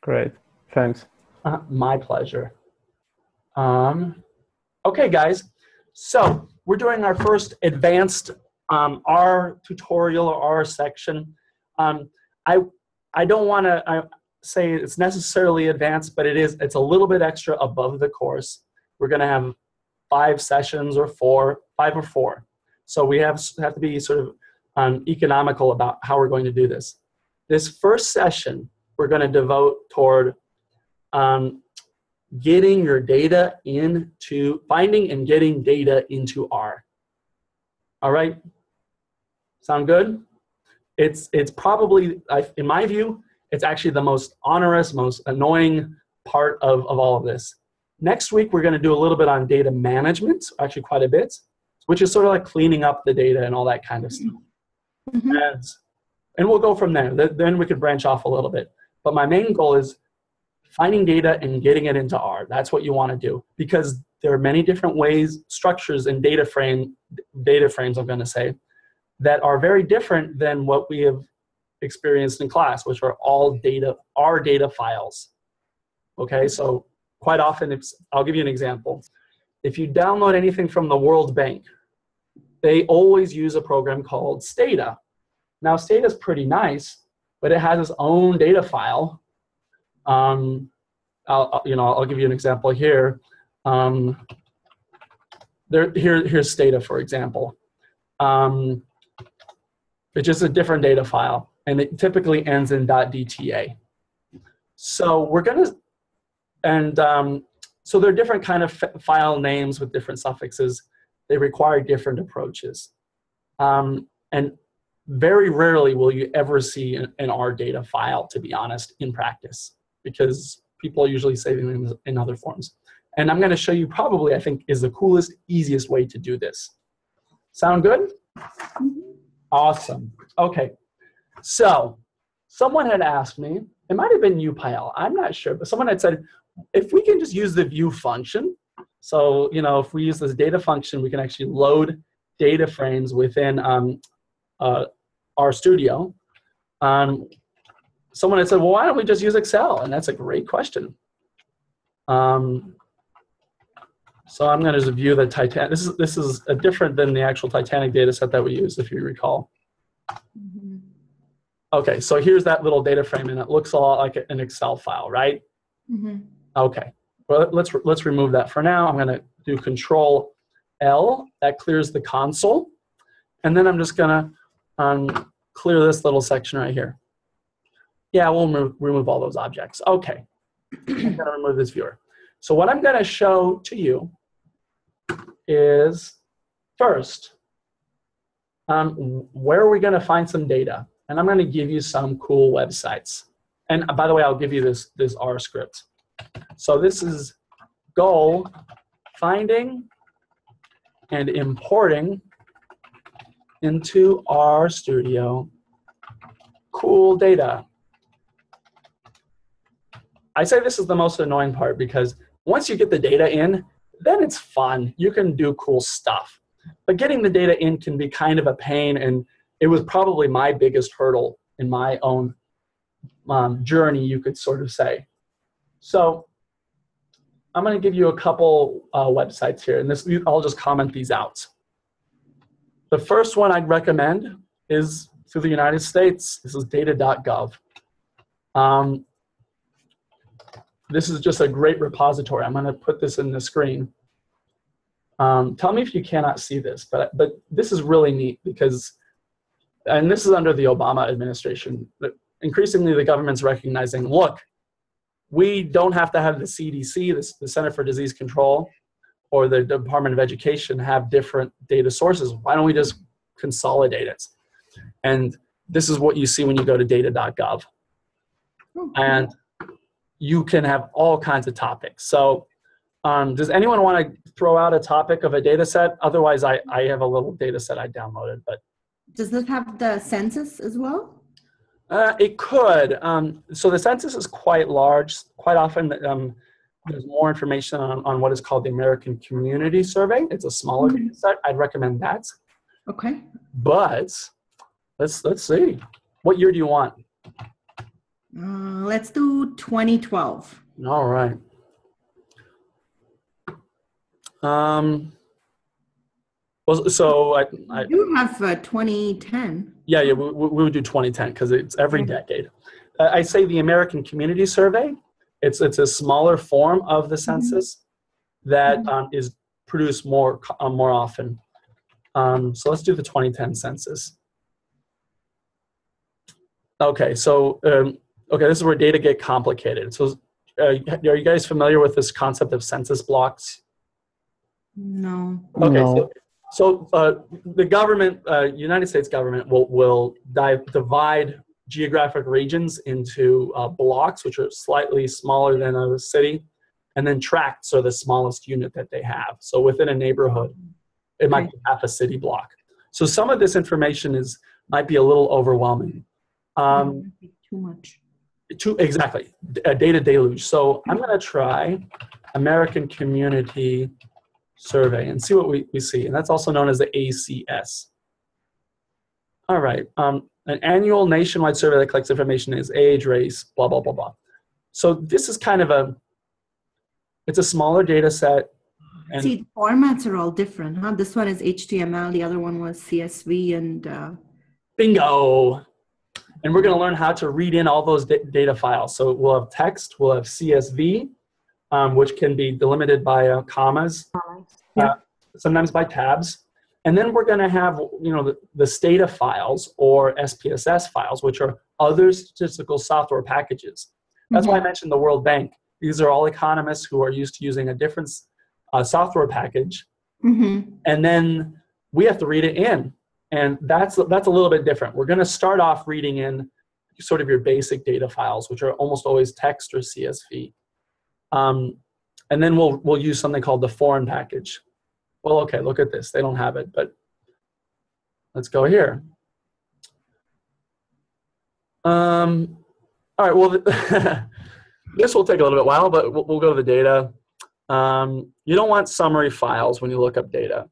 Great. Thanks. My pleasure. Okay, guys. So we're doing our first advanced R tutorial or R section. I don't want to say it's necessarily advanced, but it's a little bit extra above the course. We're going to have 5 sessions or 5 or 4. So we have to be sort of economical about how we're going to do this. This first session, we're going to devote toward getting your data into, finding and getting data into R. All right? Sound good? It's probably, in my view, it's actually the most onerous, most annoying part of all of this. Next week, we're going to do a little bit on data management, actually quite a bit, which is sort of like cleaning up the data and all that kind of stuff. Mm-hmm. And we'll go from there. Then we could branch off a little bit. But my main goal is finding data and getting it into R. That's what you want to do, because there are many different ways, structures, and data frames, I'm going to say, that are very different than what we have experienced in class, which are all data, R data files. Okay, so quite often, I'll give you an example. If you download anything from the World Bank, they always use a program called Stata. Now, Stata is pretty nice, but it has its own data file. I'll give you an example here. Here's Stata, for example. It's just a different data file, and it typically ends in .dta. So we're gonna, so there are different kind of file names with different suffixes. They require different approaches. And very rarely will you ever see an R data file, to be honest, in practice, because people usually say things in other forms. And I'm going to show you probably, I think, is the coolest, easiest way to do this. Sound good? Awesome. Okay. So someone had asked me, it might have been you, Payal, I'm not sure, but someone had said, if we can just use the view function, so, if we use this data function, we can actually load data frames within RStudio. Someone had said, well, why don't we just use Excel? And that's a great question. So I'm going to just view the Titanic. This is different than the actual Titanic data set that we used, if you recall. Mm-hmm. Okay, so here's that little data frame, and it looks a lot like an Excel file, right? Mm-hmm. Okay, well, let's remove that for now. I'm going to do Control L. That clears the console. And then I'm just going to clear this little section right here. Yeah, we'll remove all those objects. Okay, I'm going to remove this viewer. So what I'm going to show to you is, first, where are we going to find some data? And I'm going to give you some cool websites. And by the way, I'll give you this R script. So this is Go finding and importing into RStudio cool data. I say this is the most annoying part because once you get the data in, then it's fun. You can do cool stuff. But getting the data in can be kind of a pain, and it was probably my biggest hurdle in my own journey, you could sort of say. So I'm going to give you a couple websites here, and I'll just comment these out. The first one I'd recommend is through the United States. This is data.gov. This is just a great repository. I'm going to put this in the screen. Tell me if you cannot see this, but this is really neat because, and this is under the Obama administration, but increasingly the government's recognizing, look, we don't have to have the CDC, the Center for Disease Control, or the Department of Education have different data sources. Why don't we just consolidate it? And this is what you see when you go to data.gov. And you can have all kinds of topics. So does anyone want to throw out a topic of a data set? Otherwise, I have a little data set I downloaded. But does this have the census as well? It could. So the census is quite large. Quite often, there's more information on what is called the American Community Survey. It's a smaller data set. I'd recommend that. Okay. But let's see. What year do you want? Let's do 2012. All right. Well, so I You have 2010. yeah, we would do 2010 because it's every decade. I say the American Community Survey. It's a smaller form of the census that is produced more often. So let's do the 2010 census. Okay, so okay, this is where data get complicated. So are you guys familiar with this concept of census blocks? No. Okay, No. so the government, United States government, will divide geographic regions into blocks, which are slightly smaller than a city, and then tracts are the smallest unit that they have. So within a neighborhood, it might be half a city block. So some of this information might be a little overwhelming. Too much. Exactly, a data deluge. So I'm going to try American Community Survey and see what we see. And that's also known as the ACS. All right. An annual nationwide survey that collects information is age, race, blah, blah, blah, blah. So this is kind of it's a smaller data set. And see, the formats are all different, huh? This one is HTML, the other one was CSV, and bingo. And we're going to learn how to read in all those data files. So we'll have text, we'll have CSV, which can be delimited by commas, sometimes by tabs. And then we're going to have, the Stata files or SPSS files, which are other statistical software packages. That's why I mentioned the World Bank. These are all economists who are used to using a different software package. And then we have to read it in. And that's a little bit different. We're going to start off reading in sort of your basic data files, which are almost always text or CSV. And then we'll use something called the foreign package. Well, okay, look at this. They don't have it, but let's go here. All right, well, this will take a little bit while, but we'll go to the data. You don't want summary files when you look up data.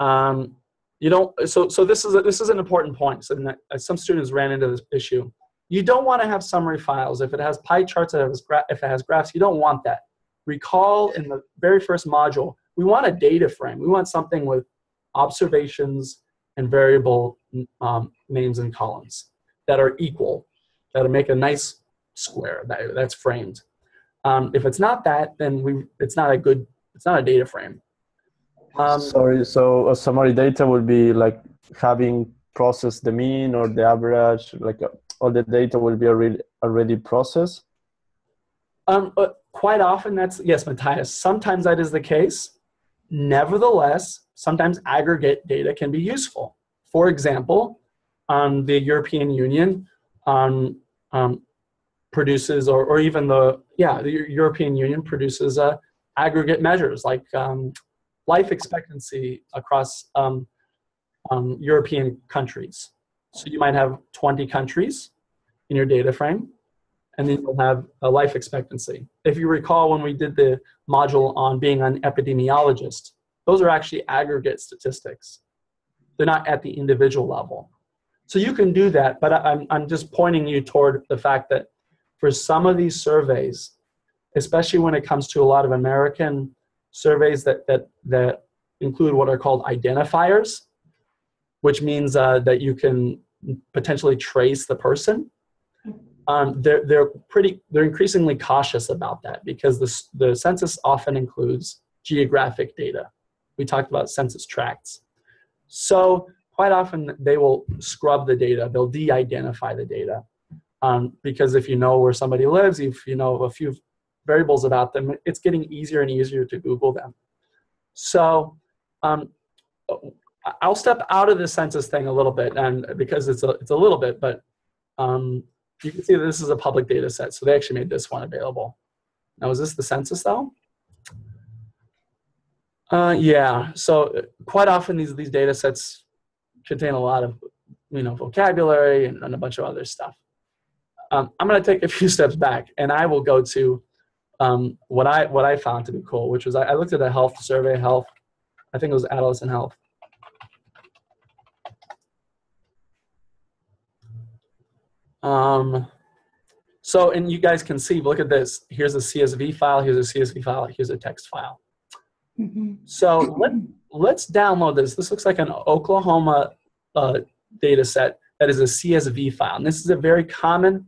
You don't. So this is an important point. So some students ran into this issue. You don't want to have summary files if it has pie charts, if it has graphs. You don't want that. Recall in the very first module, we want a data frame. We want something with observations and variable names and columns that are equal, that'll make a nice square that's framed. If it's not that, then it's not a data frame. Sorry, so a summary data would be like having processed the mean or the average, like all the data will be already processed? Quite often yes, Matthias, sometimes that is the case. Nevertheless, sometimes aggregate data can be useful. For example, the European Union produces, or even the European Union produces aggregate measures like life expectancy across European countries. So you might have 20 countries in your data frame, and then you'll have a life expectancy. If you recall when we did the module on being an epidemiologist, those are actually aggregate statistics. They're not at the individual level. So you can do that, but I'm just pointing you toward the fact that for some of these surveys, especially when it comes to a lot of American surveys that include what are called identifiers, which means that you can potentially trace the person. They're increasingly cautious about that because the census often includes geographic data. We talked about census tracts. So quite often they will scrub the data. They'll de-identify the data because if you know where somebody lives, if you know a few variables about them, it's getting easier and easier to Google them. So I'll step out of the census thing a little bit, and because it's a little bit, but you can see that this is a public data set, so they actually made this one available. Now, is this the census though? Yeah, so quite often these data sets contain a lot of vocabulary and a bunch of other stuff. I'm going to take a few steps back, and I will go to what I found to be cool, which was I looked at a health survey, I think it was adolescent health. So, and you guys can see, look at this. Here's a CSV file, here's a CSV file, here's a text file. So let's download this. This looks like an Oklahoma data set that is a CSV file. And this is a very common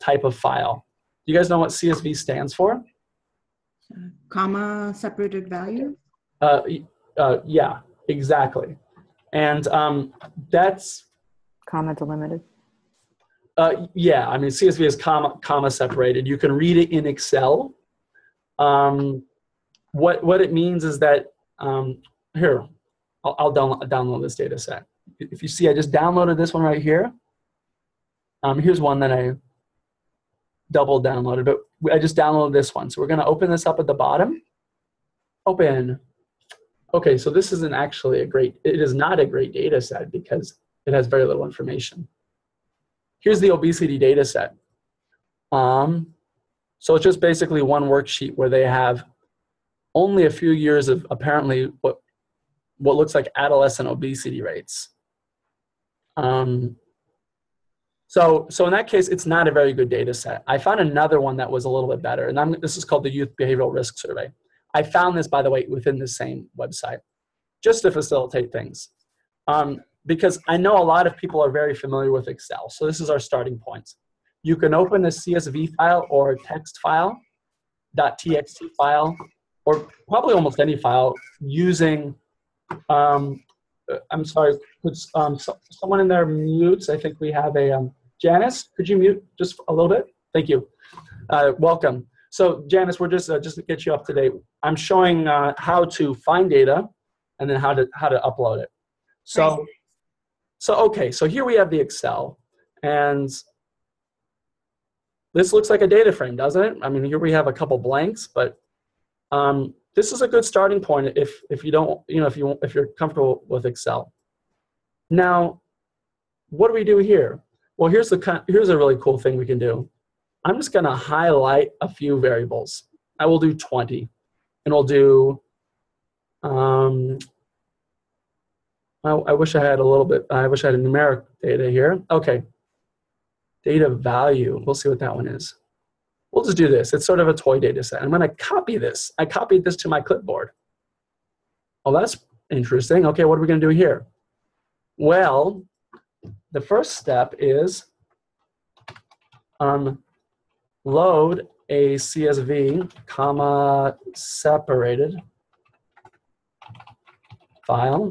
type of file. Do you guys know what CSV stands for? Comma separated value? Yeah, exactly. And that's... Comma delimited. Yeah, I mean, CSV is comma separated. You can read it in Excel. What it means is that, here, I'll download this data set. If you see, I just downloaded this one right here. Here's one that I double downloaded, but I just downloaded this one. So we're gonna open this up at the bottom. Open. Okay, so this isn't actually it is not a great data set because it has very little information. Here's the obesity data set. So it's just basically one worksheet where they have only a few years of apparently what looks like adolescent obesity rates. So in that case, it's not a very good data set. I found another one that was a little bit better, and this is called the Youth Behavioral Risk Survey. I found this, by the way, within the same website, just to facilitate things. Because I know a lot of people are very familiar with Excel, so this is our starting point. You can open a CSV file or a text file, .txt file, or probably almost any file using, I'm sorry, could someone in there mutes? I think we have a, Janice, could you mute just a little bit? Thank you. Welcome. So Janice, we're just to get you up to date. I'm showing how to find data and then how to upload it. So okay, so here we have the Excel, and this looks like a data frame, doesn't it? I mean, here we have a couple blanks, but this is a good starting point if you don't, if you're comfortable with Excel. Now, what do we do here? Well, here's a really cool thing we can do. I'm just going to highlight a few variables. I will do 20, and we'll do. I wish I had a little bit. I wish I had a numeric data here. Okay. Data value. We'll see what that one is. We'll just do this. It's sort of a toy data set. I'm going to copy this. I copied this to my clipboard. Oh, that's interesting. Okay, what are we going to do here? Well, the first step is load a CSV, comma separated file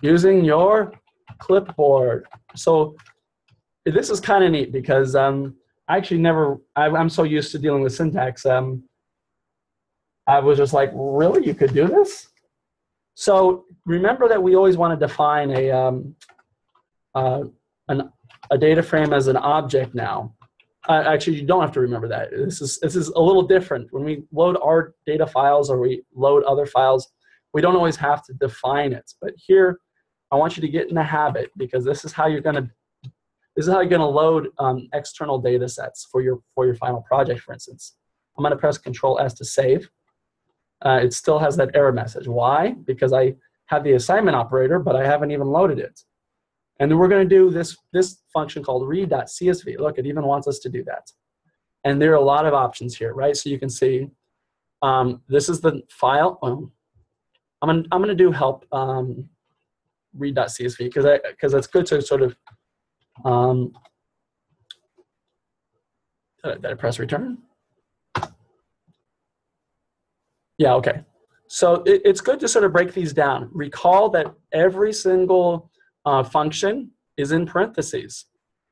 using your clipboard. So this is kind of neat because I actually never, I'm so used to dealing with syntax. I was just like, really, you could do this? So remember that we always want to define a data frame as an object now. Actually, you don't have to remember that. This is a little different. When we load our data files or we load other files, we don't always have to define it. But here, I want you to get in the habit because this is how you're going to load external data sets for your final project, for instance. I'm going to press Control S to save. It still has that error message. Why? Because I have the assignment operator, but I haven't even loaded it. And then we're going to do this function called read.csv. Look, it even wants us to do that. And there are a lot of options here, right? So you can see this is the file. I'm going to do help read.csv because it's good to sort of did I press return? Yeah, okay. So it's good to sort of break these down. Recall that every single function is in parentheses.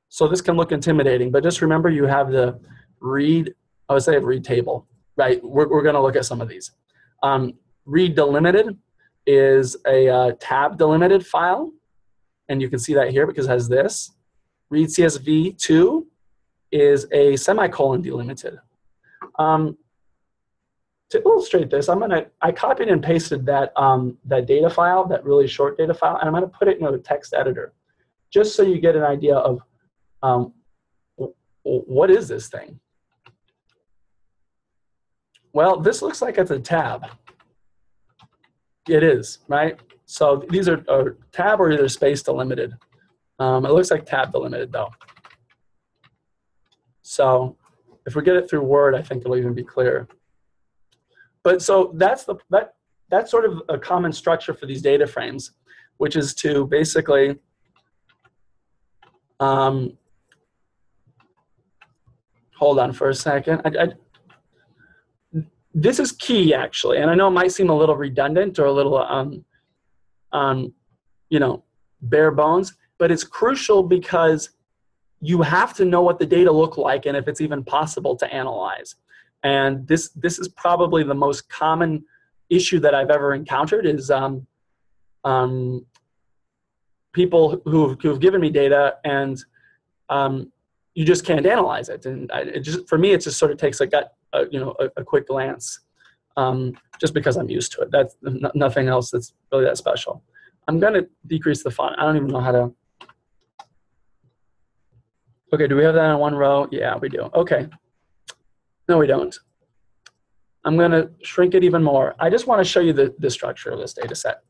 So this can look intimidating, but just remember you have the read, I would say read table, right? We're going to look at some of these. Read delimited is a tab delimited file, and you can see that here because it has this. Read CSV2 is a semicolon delimited. To illustrate this, I copied and pasted that data file, that really short data file, and I'm going to put it in a text editor, just so you get an idea of what is this thing. Well, this looks like it's a tab. It is, right? So these are tab or either space delimited. It looks like tab delimited though. So if we get it through Word, I think it'll even be clearer. But so that's sort of a common structure for these data frames, which is to basically hold on for a second. This is key, actually, and I know it might seem a little redundant or a little you know, bare bones, but it's crucial because you have to know what the data look like and if it's even possible to analyze. And this is probably the most common issue that I've ever encountered is people who've given me data and you just can't analyze it. And for me, it just sort of takes a quick glance, just because I'm used to it. That's nothing else that's really that special. I'm going to decrease the font. I don't even know how to. Okay, do we have that in one row? Yeah, we do. Okay. No, we don't. I'm going to shrink it even more. I just want to show you the structure of this data set.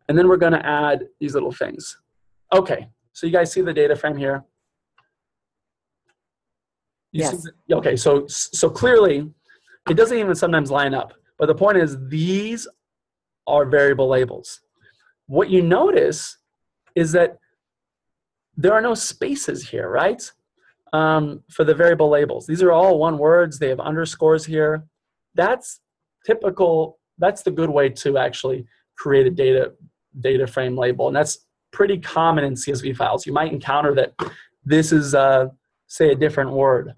And then we're going to add these little things. Okay, so you guys see the data frame here? Yes. Okay, so clearly, it doesn't even sometimes line up. But the point is, these are variable labels. What you notice is that there are no spaces here, right? For the variable labels. These are all one words. They have underscores here. That's typical. That's the good way to actually create a data frame label. And that's pretty common in CSV files. You might encounter that this is, say, a different word.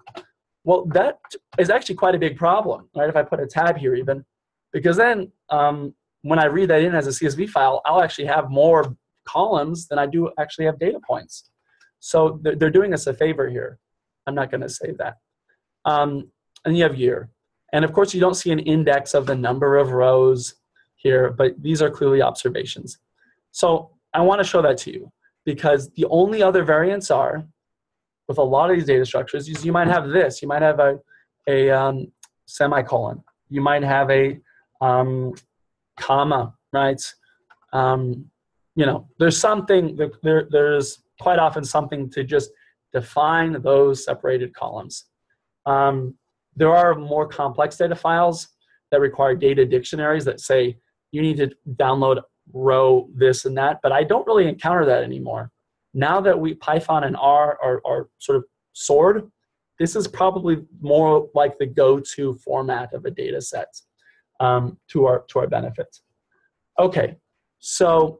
Well, that is actually quite a big problem, right? If I put a tab here even, because then when I read that in as a CSV file, I'll actually have more columns than I do actually have data points. So they're doing us a favor here. I'm not going to save that. And you have year. And of course, you don't see an index of the number of rows here, but these are clearly observations. So I want to show that to you because the only other variants are, with a lot of these data structures, is you might have this. You might have a semicolon. You might have a comma, right? You know, there's something, there's quite often something to just define those separated columns. There are more complex data files that require data dictionaries that say you need to download row this and that, but I don't really encounter that anymore. Now that Python and R are sort of soared, this is probably more like the go-to format of a data set to our benefit. Okay, so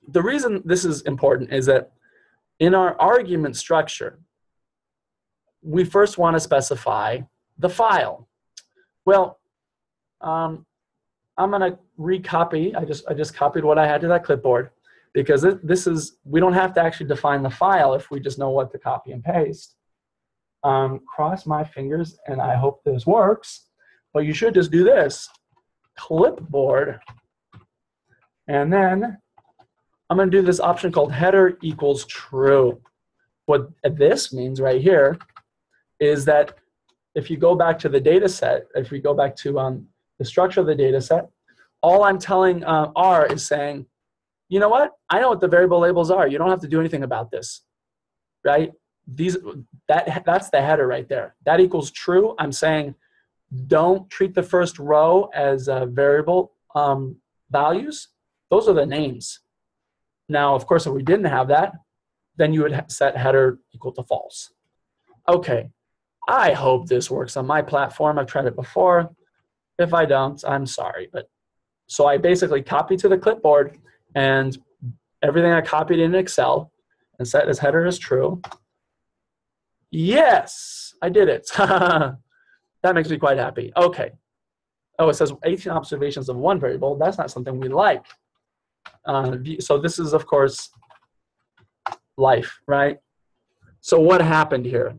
the reason this is important is that in our argument structure, we first want to specify the file. Well, I'm going to recopy. I just copied what I had to that clipboard because we don't have to actually define the file if we just know what to copy and paste. Cross my fingers and I hope this works, but you should just do this. Clipboard, and then I'm going to do this option called header equals true. What this means right here is that if you go back to the data set, if we go back to the structure of the data set, all I'm telling R is saying, you know what? I know what the variable labels are. You don't have to do anything about this, right? That's the header right there. That equals true. I'm saying don't treat the first row as variable values. Those are the names. Now, of course, if we didn't have that, then you would set header equal to false. Okay, I hope this works on my platform. I've tried it before. If I don't, I'm sorry. But so I basically copied to the clipboard, and everything I copied in Excel and set as header as true. Yes, I did it. That makes me quite happy. Okay. Oh, it says 18 observations of one variable. That's not something we like. So this is, of course, life, right? So what happened here?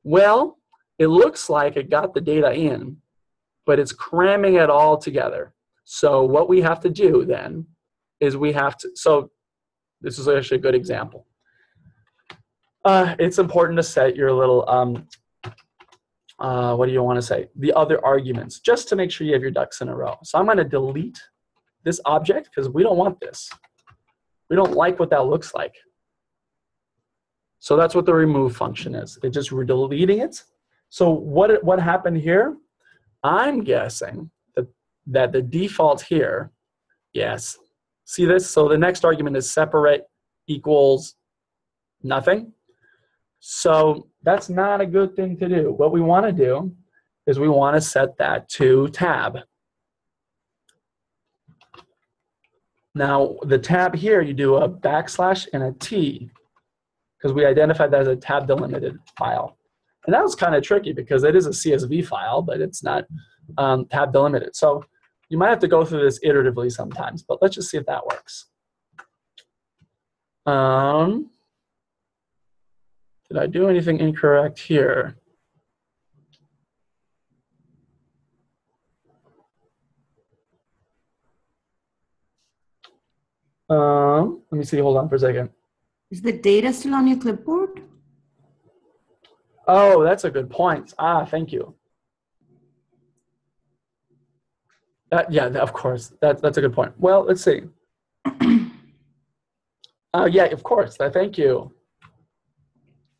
Well, it looks like it got the data in, but it's cramming it all together. So what we have to do then is we have to, so this is actually a good example. It's important to set your little, what do you want to say? The other arguments, just to make sure you have your ducks in a row. So I'm going to delete this object because we don't want this. We don't like what that looks like. So that's what the remove function is. It's just we're deleting it. So what happened here? I'm guessing that the default here, yes. See this? So the next argument is separate equals nothing. So that's not a good thing to do. What we want to do is we want to set that to tab. Now, the tab here, you do a backslash and a T, because we identified that as a tab delimited file. And that was kind of tricky because it is a CSV file, but it's not tab delimited. So you might have to go through this iteratively sometimes, but let's just see if that works. Did I do anything incorrect here? Let me see, hold on for a second. Is the data still on your clipboard? Oh, that's a good point. Thank you. Yeah, of course. That's a good point. Well, let's see. Yeah, of course. Thank you.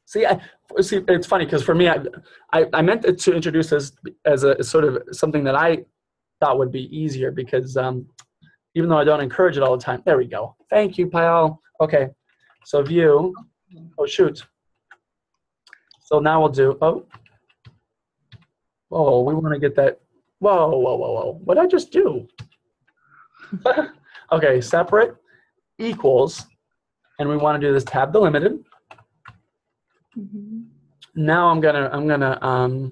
See, it's funny because for me, I meant to introduce this as a sort of something that I thought would be easier because even though I don't encourage it all the time. There we go. Thank you, Payal. Okay, so view. Oh, shoot. So now we'll do, whoa, we want to get that. Whoa. What did I just do? Okay, separate equals, and we want to do this tab delimited. Now I'm gonna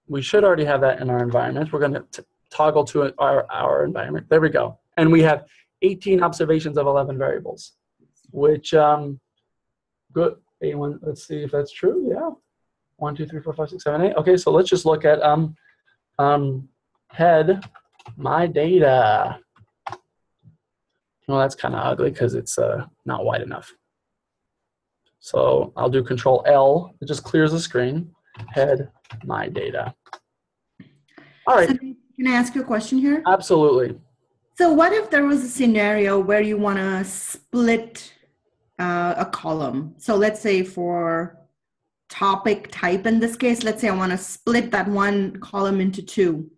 we should already have that in our environment. We're gonna toggle to our environment. There we go. And we have 18 observations of 11 variables, which good. A1, let's see if that's true. Yeah. 1, 2, 3, 4, 5, 6, 7, 8. Okay, so let's just look at head my data. Well, that's kind of ugly because it's not wide enough. So I'll do Control L. It just clears the screen. Head my data. All right. So can I ask you a question here? Absolutely. So what if there was a scenario where you want to split a column? So let's say for topic type in this case, let's say I want to split that one column into two.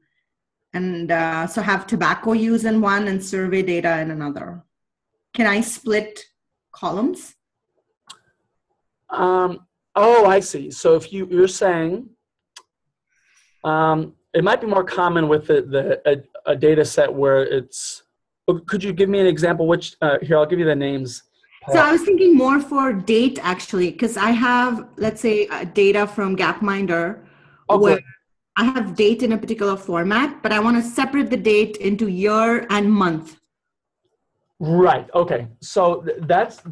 And so have tobacco use in one and survey data in another. Can I split columns? Oh, I see. So if you're saying it might be more common with a data set where it's, could you give me an example? Which here, I'll give you the names. So I was thinking more for date actually, because I have, let's say, data from Gapminder where I have date in a particular format, but I want to separate the date into year and month. Right. Okay. So that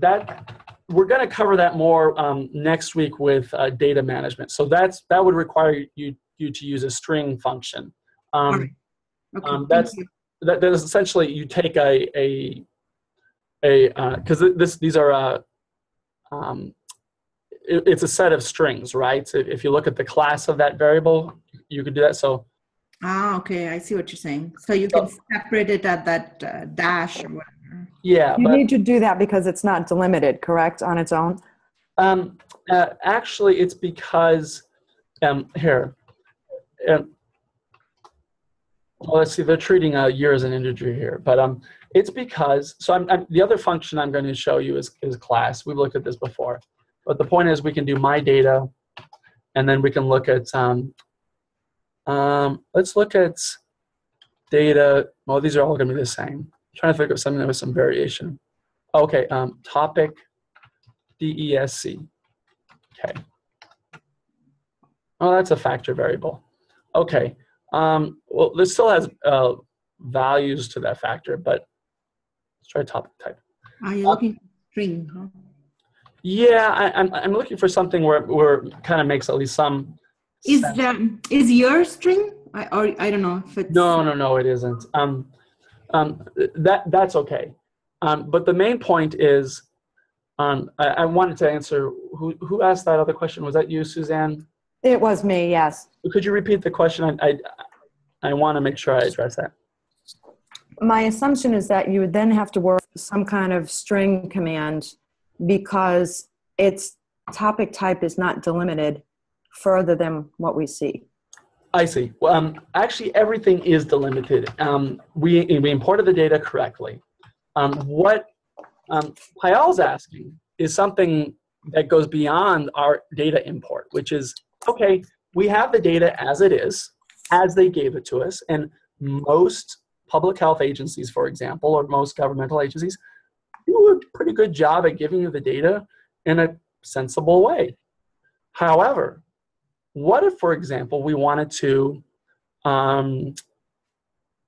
we're going to cover that more next week with data management. So that would require you to use a string function. All right. Okay. That is essentially you take because these are it's a set of strings, right? So if you look at the class of that variable, you could do that. So okay, I see what you're saying. So you can separate it at that dash or whatever. Yeah, you need to do that because it's not delimited, correct, on its own? Actually, it's because here. Well, let's see. They're treating year as an integer here, but it's because the other function I'm going to show you is class. We've looked at this before, but the point is we can do my data, and then we can look at let's look at data. Well, these are all going to be the same. I'm trying to think of something with some variation. Okay, topic DESC. Okay. Oh, that's a factor variable. Okay. Well, this still has values to that factor, but let's try topic type. Are you looking for string? Huh? Yeah, I'm looking for something where it kind of makes at least some sense. Is your string? Or I don't know if it's. No, it isn't. That's okay. But the main point is, I wanted to answer who asked that other question. Was that you, Suzanne? It was me, yes. Could you repeat the question? I want to make sure I address that. My assumption is that you would then have to work some kind of string command because its topic type is not delimited further than what we see. I see. Well, actually, everything is delimited. We imported the data correctly. What Payal's asking is something that goes beyond our data import, which is, okay, we have the data as it is, as they gave it to us, and most public health agencies, for example, or most governmental agencies, do a pretty good job at giving you the data in a sensible way. However, what if, for example, we wanted to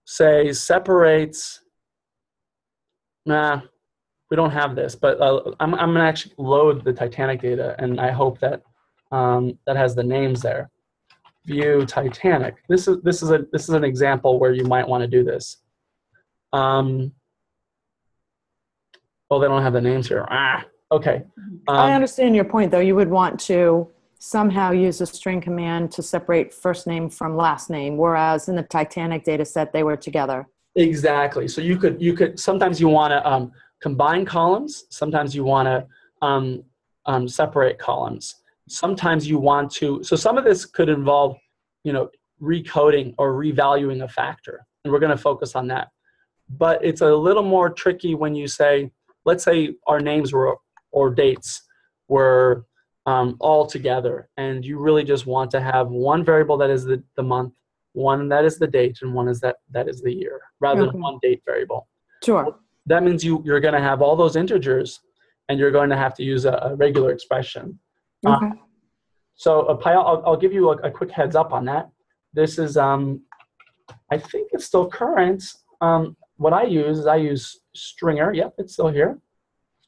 say separate, we don't have this, but I'm going to actually load the Titanic data, and I hope that that has the names there. View Titanic. This is an example where you might want to do this. Oh, they don't have the names here. Okay. I understand your point, though. You would want to somehow use a string command to separate first name from last name, whereas in the Titanic data set, they were together. Exactly. So you could sometimes you want to combine columns. Sometimes you want to separate columns. Sometimes you want to. So some of this could involve, recoding or revaluing a factor, and we're going to focus on that. But it's a little more tricky when you say, let's say our names were or dates were all together, and you really just want to have one variable that is the month, one that is the date, and one is that is the year, rather than one date variable. Sure. That means you're going to have all those integers, and you're going to have to use a regular expression. Okay. So I'll give you a quick heads up on that. This is, I think it's still current. What I use Stringer. Yep, it's still here.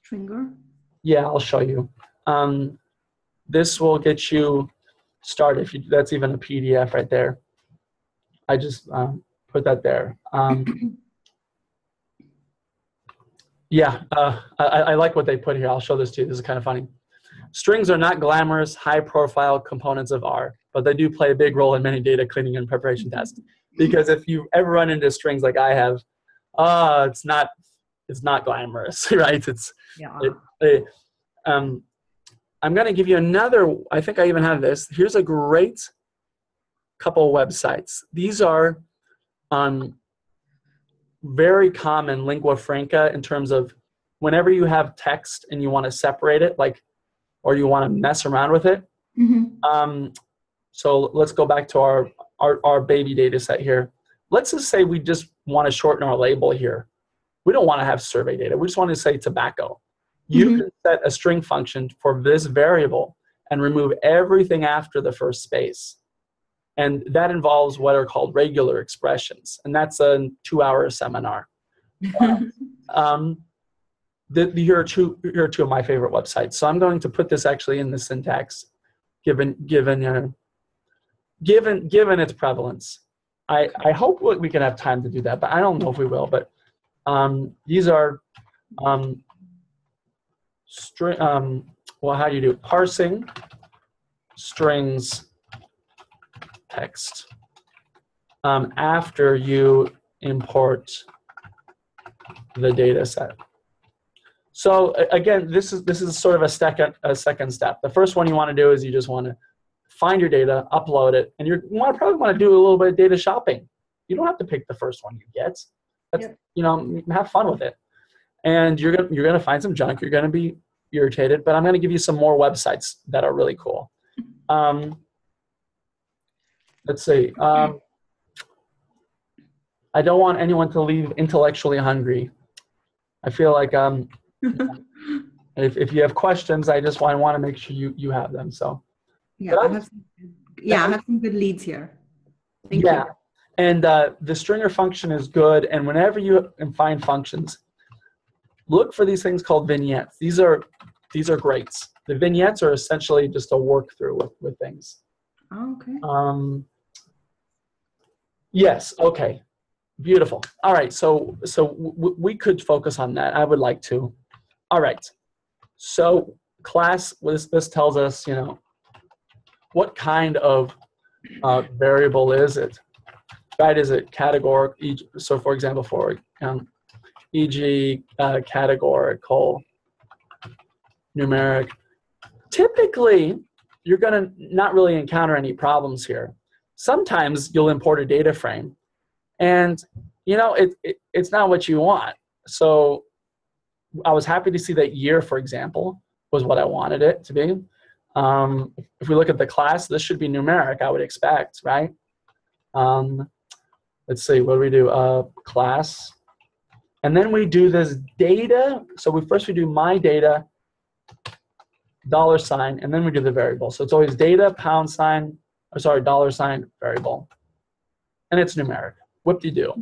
Stringer? Yeah, I'll show you. This will get you started. That's even a PDF right there. I just put that there. Yeah, I like what they put here. I'll show this to you. This is kind of funny. Strings are not glamorous, high-profile components of R, but they do play a big role in many data cleaning and preparation tasks. Because if you ever run into strings like I have, it's not glamorous, right? I'm going to give you another. I think I even have this. Here's a great couple websites. These are very common lingua franca in terms of whenever you have text and you want to separate it, or you want to mess around with it. Mm-hmm. So let's go back to our baby data set here. Let's just say we just want to shorten our label here. We don't want to have survey data. We just want to say tobacco. You can set a string function for this variable and remove everything after the first space. And that involves what are called regular expressions. And that's a 2-hour seminar. Here are two of my favorite websites. So I'm going to put this actually in the syntax, given its prevalence. I hope we can have time to do that, but I don't know if we will. But these are how do you do it? Parsing strings text after you import the data set. So again, this is sort of a second step. The first one you want to do is you just want to find your data, upload it, and probably want to do a little bit of data shopping. You don't have to pick the first one you get. Have fun with it. And you're gonna find some junk. You're gonna be irritated, but I'm gonna give you some more websites that are really cool. Let's see. I don't want anyone to leave intellectually hungry. I feel like if you have questions, I just want to make sure you have them. So yeah, I have some good leads here. Thank you. And the stringer function is good. And whenever you find functions, look for these things called vignettes. These are great. The vignettes are essentially just a work through with things. Oh, okay. Yes. Okay. Beautiful. All right. So we could focus on that. I would like to. All right. So class, this tells us, what kind of variable is it? Right? Is it categorical? So for example, e.g. Categorical, numeric, typically, you're going to not really encounter any problems here. Sometimes you'll import a data frame, and it's not what you want. So I was happy to see that year, for example, was what I wanted it to be. If we look at the class, this should be numeric, I would expect, right? Let's see, what do we do? Class. And then we do this data. So we do my data, $, and then we do the variable. So it's always data, $, variable. And it's numeric. Whoop-de-doo.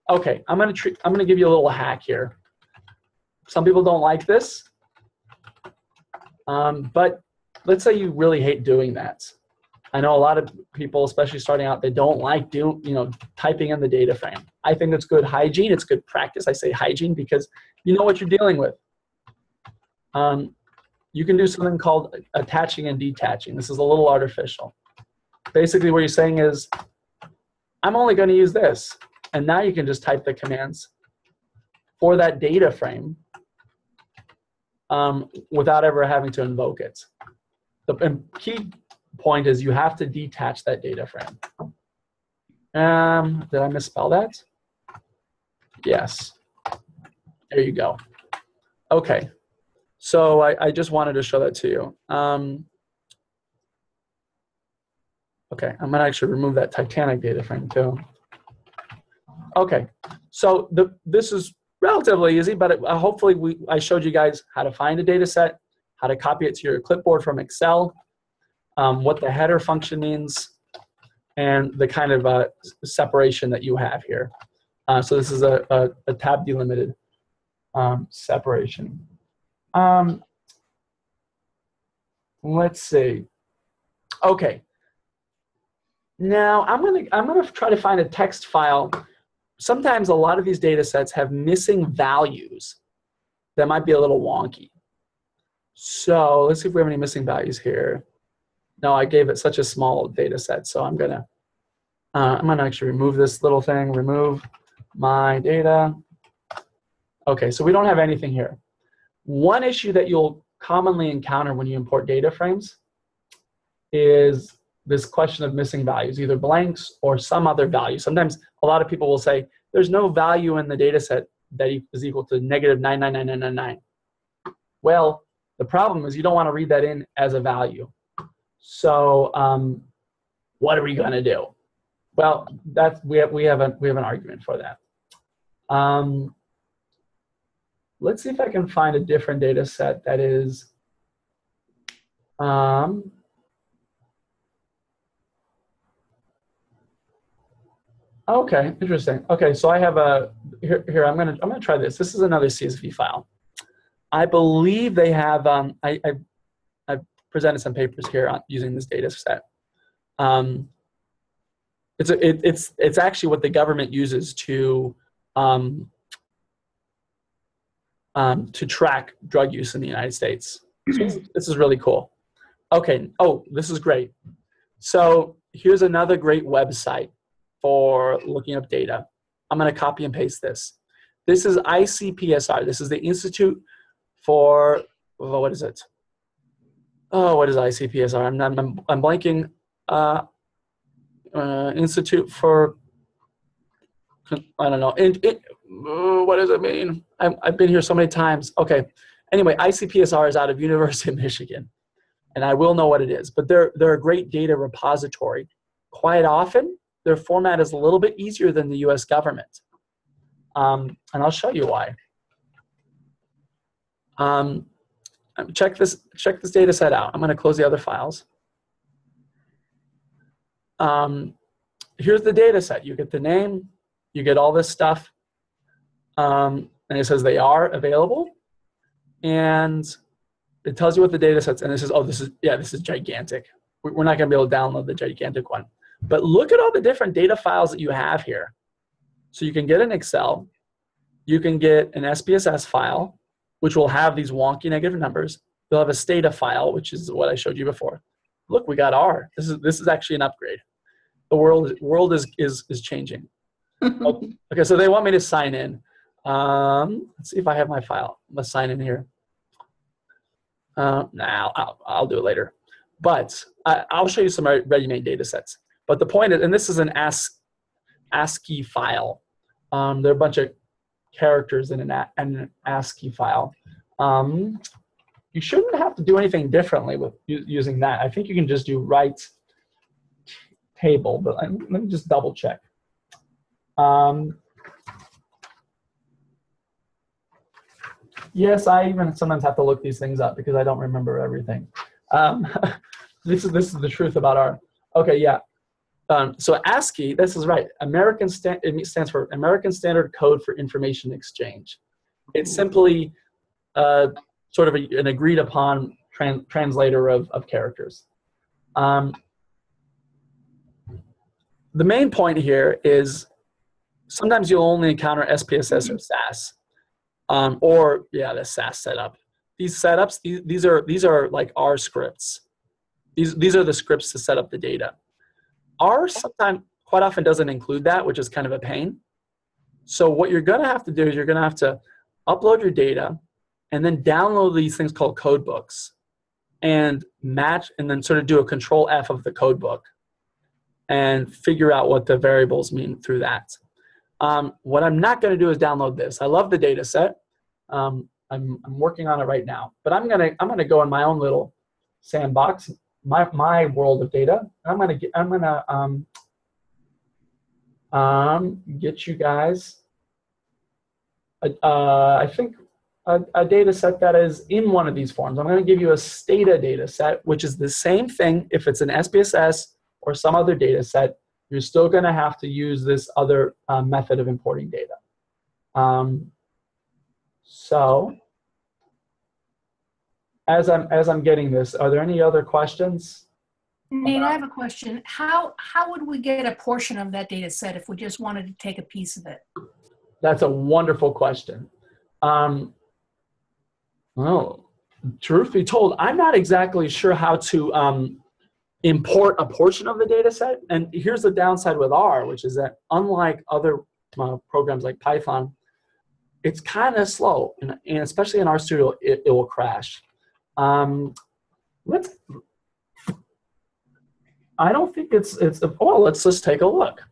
Okay, I'm gonna give you a little hack here. Some people don't like this, but let's say you really hate doing that. I know a lot of people, especially starting out, they don't like typing in the data frame. I think it's good hygiene. It's good practice. I say hygiene because you know what you're dealing with. You can do something called attaching and detaching. This is a little artificial. Basically, what you're saying is, I'm only going to use this. And now you can just type the commands for that data frame without ever having to invoke it. The key point is you have to detach that data frame. Did I misspell that? Yes. There you go. Okay. So I just wanted to show that to you. Okay, I'm going to actually remove that Titanic data frame too. Okay, so this is relatively easy, but hopefully I showed you guys how to find a data set, how to copy it to your clipboard from Excel, what the header function means, and the kind of separation that you have here. So this is a tab delimited separation. Let's see. Okay. Now I'm gonna try to find a text file. Sometimes a lot of these data sets have missing values that might be a little wonky. So let's see if we have any missing values here. No, I gave it such a small data set, so I'm gonna actually remove this little thing. Remove my data. Okay, so we don't have anything here. One issue that you'll commonly encounter when you import data frames is this question of missing values, either blanks or some other value. Sometimes a lot of people will say, there's no value in the data set that is equal to negative 99999. Well, the problem is you don't want to read that in as a value. So what are we going to do? Well, we have an argument for that. Let's see if I can find a different data set that is okay, interesting. Okay, so I have here. I'm gonna try this. This is another CSV file. I believe they have. I presented some papers here on using this data set. It's actually what the government uses to track drug use in the United States. So this is really cool. Okay. Oh, this is great. So here's another great website for looking up data. I'm going to copy and paste this. This is ICPSR. This is the Institute for, oh, what is it? Oh, what is ICPSR? I'm blanking. Institute for, I don't know. What does it mean? I've been here so many times. Okay. Anyway, ICPSR is out of University of Michigan, and I will know what it is. But they're a great data repository. Quite often, their format is a little bit easier than the U.S. government, and I'll show you why. Check this data set out. I'm going to close the other files. Here's the data set. You get the name. You get all this stuff. And it says they are available. And it tells you what the data sets. And it says, oh, this is gigantic. We're not going to be able to download the gigantic one. But look at all the different data files that you have here. So you can get an Excel. You can get an SPSS file, which will have these wonky negative numbers. You'll have a Stata file, which is what I showed you before. Look, we got R. This is actually an upgrade. The world is changing. Okay, so they want me to sign in. Let's see if I have my file. Let's sign in here. Nah, I'll do it later. But I'll show you some ready-made data sets. But the point is, and this is an ASCII file. There are a bunch of characters in an ASCII file. You shouldn't have to do anything differently with using that. I think you can just do write table, but let me just double check. Yes, I even sometimes have to look these things up because I don't remember everything. This is the truth about R. Okay, yeah. So ASCII, this is right. It stands for American Standard Code for Information Exchange. It's simply sort of an agreed upon translator of characters. The main point here is sometimes you'll only encounter SPSS or SAS, or yeah, the SAS setup. These setups, these are like R scripts. These are the scripts to set up the data. R quite often doesn't include that, which is kind of a pain. So what you're going to have to do is you're going to have to upload your data and then download these things called code books and match and then sort of do a control F of the code book and figure out what the variables mean through that. What I'm not going to do is download this. I love the data set. I'm working on it right now, but I'm gonna go in my own little sandbox, my world of data. I'm gonna get you guys I think a data set that is in one of these forms. I'm going to give you a Stata data set, which is the same thing. If it's an SPSS or some other data set, you're still going to have to use this other method of importing data. So as I'm getting this, are there any other questions? Nate, I have a question. How would we get a portion of that data set if we just wanted to take a piece of it? That's a wonderful question. Well, truth be told, I'm not exactly sure how to import a portion of the data set. And here's the downside with R, which is that unlike other programs like Python, it's kind of slow. And especially in RStudio, it will crash. I don't think it's well, let's just take a look.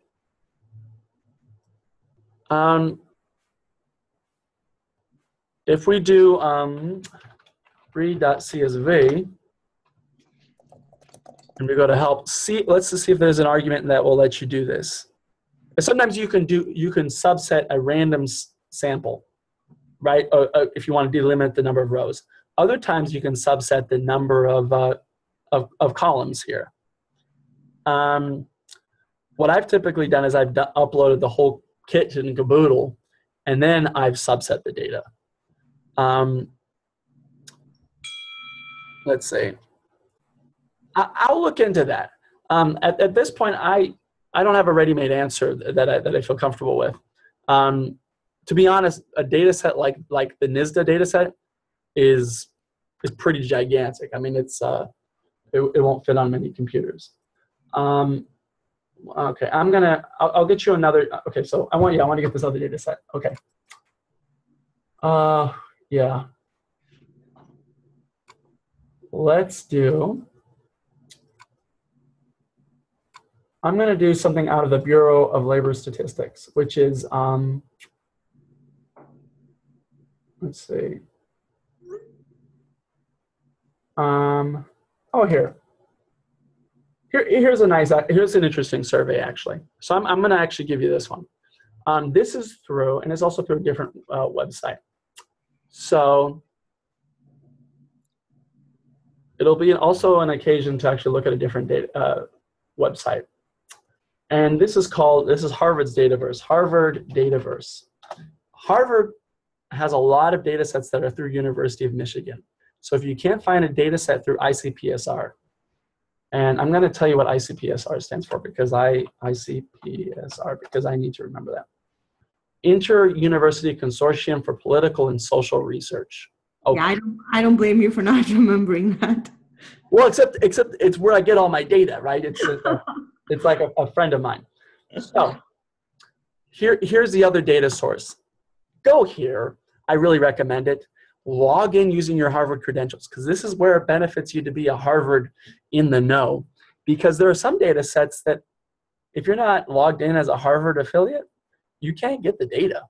If we do read.csv, and we go to help, let's just see if there's an argument that will let you do this. Sometimes you can subset a random sample, right? If you want to delimit the number of rows. Other times you can subset the number of columns here. What I've typically done is I've uploaded the whole kit and caboodle, and then I've subset the data. Let's see. I'll look into that. At this point, I don't have a ready-made answer that I feel comfortable with. To be honest, a data set like the NISDA data set is pretty gigantic. I mean, it won't fit on many computers. Okay, I'll get you another. Okay, so I want to get this other data set. Okay. Yeah. Let's do. I'm going to do something out of the Bureau of Labor Statistics, which is, let's see. Oh, here's an interesting survey, actually. So I'm going to actually give you this one. This is through, and it's also through a different website. So it'll be also an occasion to actually look at a different website. And this is Harvard's Dataverse, Harvard Dataverse. Harvard has a lot of data sets that are through University of Michigan. So if you can't find a data set through ICPSR, and I'm going to tell you what ICPSR stands for because ICPSR because I need to remember that. Inter-University Consortium for Political and Social Research. Okay. Yeah, I don't blame you for not remembering that. Well, except it's where I get all my data, right? It's like a friend of mine. So here's the other data source. Go here. I really recommend it. log in using your Harvard credentials, because this is where it benefits you to be a Harvard in the know, because there are some data sets that if you're not logged in as a Harvard affiliate, you can't get the data.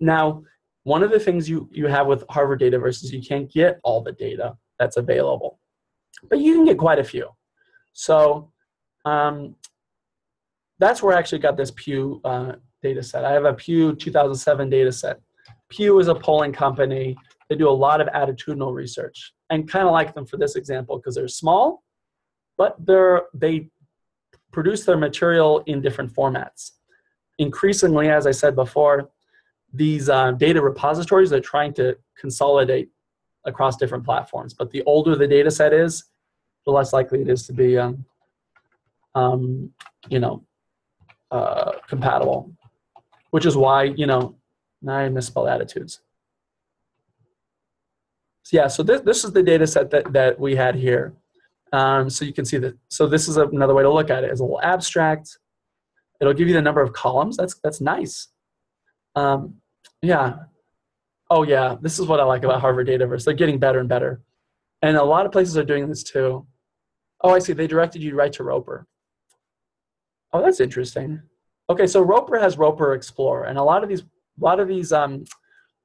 Now, one of the things you have with Harvard Dataverse is you can't get all the data that's available, but you can get quite a few. So that's where I actually got this Pew data set. I have a Pew 2007 data set. Pew is a polling company. They do a lot of attitudinal research, and kind of like them for this example because they're small, but they produce their material in different formats. Increasingly, as I said before, these data repositories are trying to consolidate across different platforms. But the older the data set is, the less likely it is to be, compatible. Which is why, now I misspelled attitudes. So yeah, so this is the data set that we had here. So you can see that. So this is another way to look at it. It's a little abstract. It'll give you the number of columns. That's nice. Yeah. Oh yeah, this is what I like about Harvard Dataverse. They're getting better and better. And a lot of places are doing this too. Oh, I see. They directed you right to Roper. Oh, that's interesting. Okay, so Roper has Roper Explorer, and a lot of these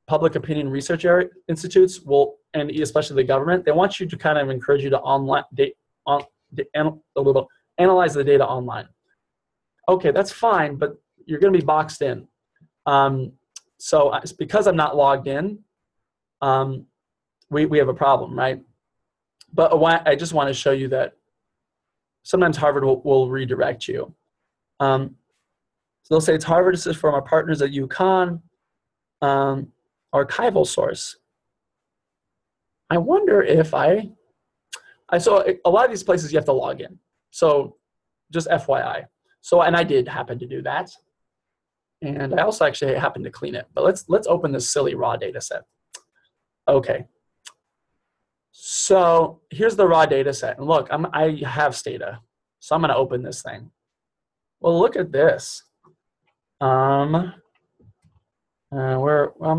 public opinion research institutes will, and especially the government, they want you to kind of encourage you to analyze the data online. Okay, that's fine, but you're going to be boxed in. So it's because I'm not logged in, we have a problem, right? But I just want to show you that sometimes Harvard will redirect you. So they'll say it's Harvard. This is from our partners at UConn. Archival source. I wonder if I saw a lot of these places you have to log in. So just FYI. So, and I did happen to do that. And I also actually happened to clean it. But let's open this silly raw data set. Okay. So here's the raw data set. And look, I have Stata. So I'm going to open this thing. Well, look at this. I'm going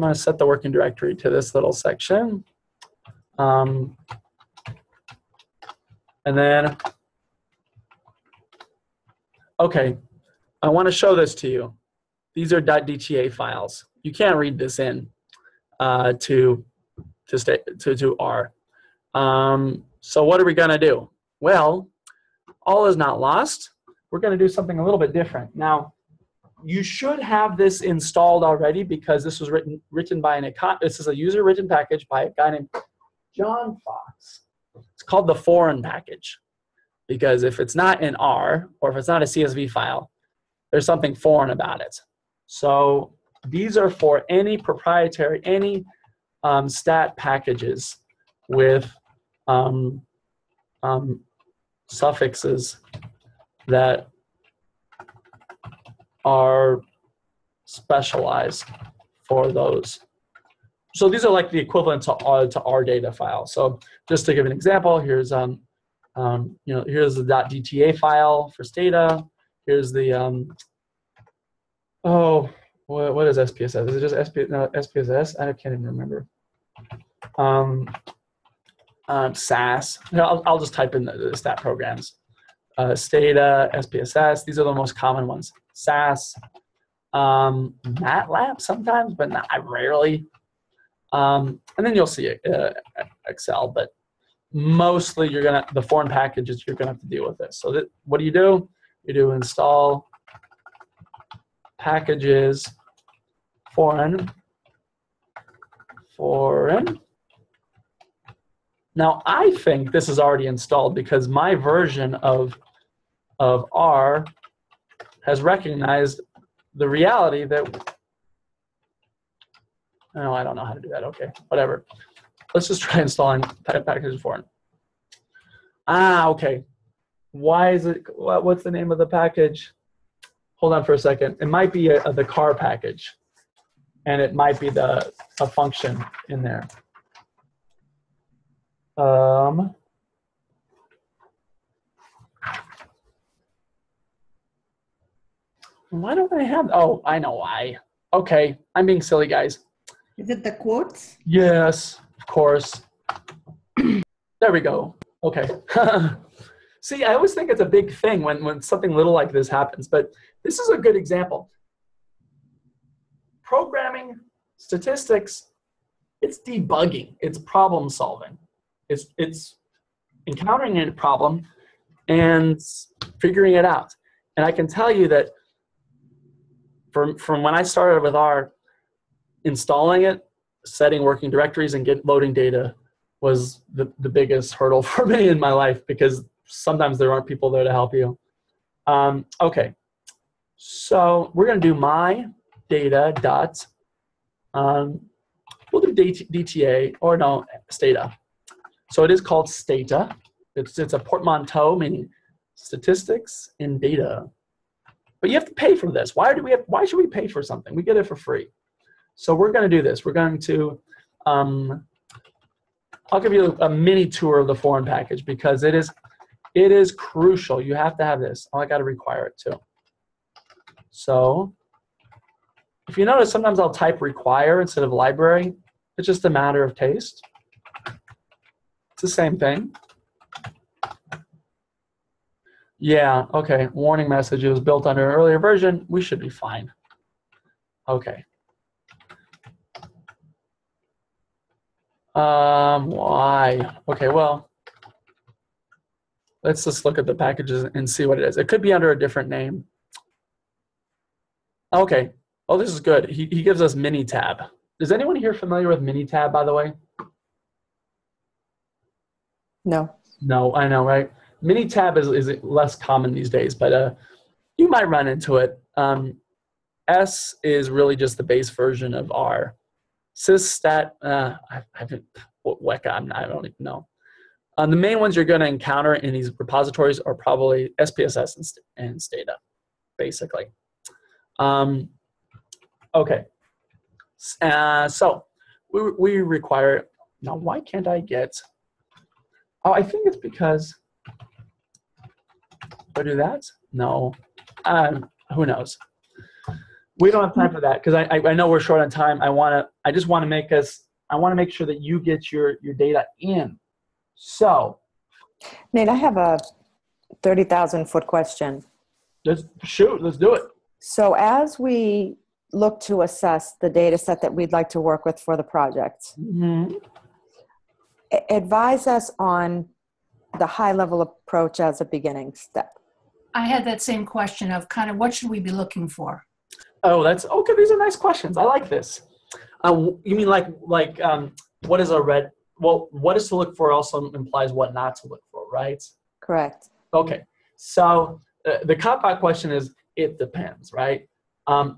to set the working directory to this little section. And then, okay, I want to show this to you. These are .dta files. You can't read this in to R. So what are we going to do? Well, all is not lost. We're going to do something a little bit different. Now, you should have this installed already because this was written by this is a user-written package by a guy named John Fox. It's called the foreign package because if it's not in R or if it's not a CSV file, there's something foreign about it. So these are for any proprietary, any stat packages with suffixes that are specialized for those. So these are like the equivalent to our data file. So just to give an example, here's here's the .dta file for Stata. Here's the what is SPSS? Is it just SPSS? I can't even remember. SAS. I'll just type in the stat programs. Stata, SPSS. These are the most common ones. SAS, MATLAB sometimes, but not rarely. And then you'll see Excel, but mostly the foreign packages you're gonna have to deal with this. So what do? You do install packages foreign. Now I think this is already installed because my version of R has recognized the reality that, oh, I don't know how to do that. Okay, whatever. Let's just try installing packages foreign. Okay. Why is it, what's the name of the package? Hold on for a second. It might be the car package, and it might be a function in there. Why don't I have, oh, I know why. Okay, I'm being silly, guys. Is it the quotes? Yes, of course. There we go. Okay. See, I always think it's a big thing when something little like this happens, but this is a good example. Programming, statistics, it's debugging, it's problem solving. It's encountering a problem and figuring it out. And I can tell you that from when I started with R, installing it, setting working directories, and loading data was the biggest hurdle for me in my life, because sometimes there aren't people there to help you. Okay, so we're going to do my data dot, we'll do DTA, or no, stata. So it is called stata. It's a portmanteau, meaning statistics and data. But you have to pay for this. Why should we pay for something? We get it for free. So we're going to do this. We're going to, I'll give you a mini tour of the foreign package, because it is crucial. You have to have this. Oh, I got to require it too. So if you notice, sometimes I'll type require instead of library. It's just a matter of taste. It's the same thing. Yeah, okay. Warning message. It was built under an earlier version. We should be fine. Okay. Why? Okay, well, let's just look at the packages and see what it is. It could be under a different name. Okay. Oh, this is good. He gives us Minitab. Is anyone here familiar with Minitab, by the way? No. No, I know, right? Minitab is less common these days, but you might run into it. S is really just the base version of R. Sysstat, I haven't, Weka, I don't even know. The main ones you're going to encounter in these repositories are probably SPSS and Stata, basically. Okay. So we require, now why can't I get, oh, I think it's because, do I do that? No, who knows? We don't have time for that, because I know we're short on time. I just want to make sure that you get your data in. So, Nate, I have a 30,000-foot question. let's do it. So as we look to assess the data set that we'd like to work with for the project, advise us on the high-level approach as a beginning step. I had that same question of kind of what should we be looking for? Oh, that's okay. These are nice questions. I like this. You mean like what is a red? Well, what is to look for also implies what not to look for, right? Correct. Okay. So the cop-out question is, it depends, right? Before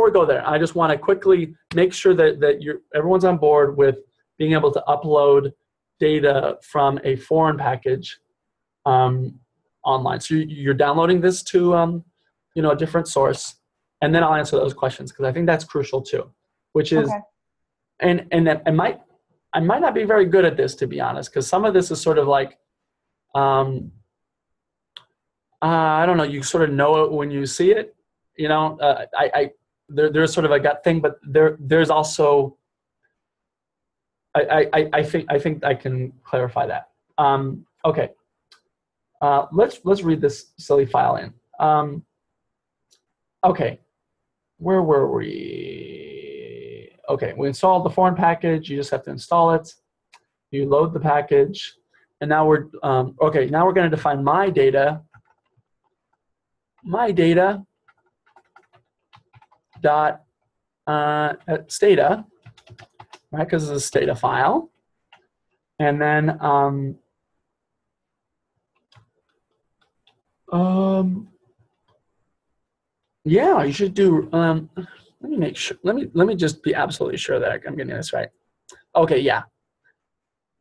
we go there, I just want to quickly make sure that everyone's on board with being able to upload data from a foreign package online. So you're downloading this to a different source, and then I'll answer those questions, because I think that's crucial too. Which is, okay. and I might not be very good at this, to be honest, because some of this is sort of like, I don't know. You sort of know it when you see it. You know, there's sort of a gut thing, but there's also. I think I can clarify that. Okay. Let's read this silly file in. Okay, where were we? Okay, we installed the foreign package. You just have to install it. You load the package, and now we're okay. Now we're going to define my data. My data dot stata, right? Because it's a stata file, and then yeah, you should do. Let me make sure. Let me just be absolutely sure that I'm getting this right. Okay, yeah.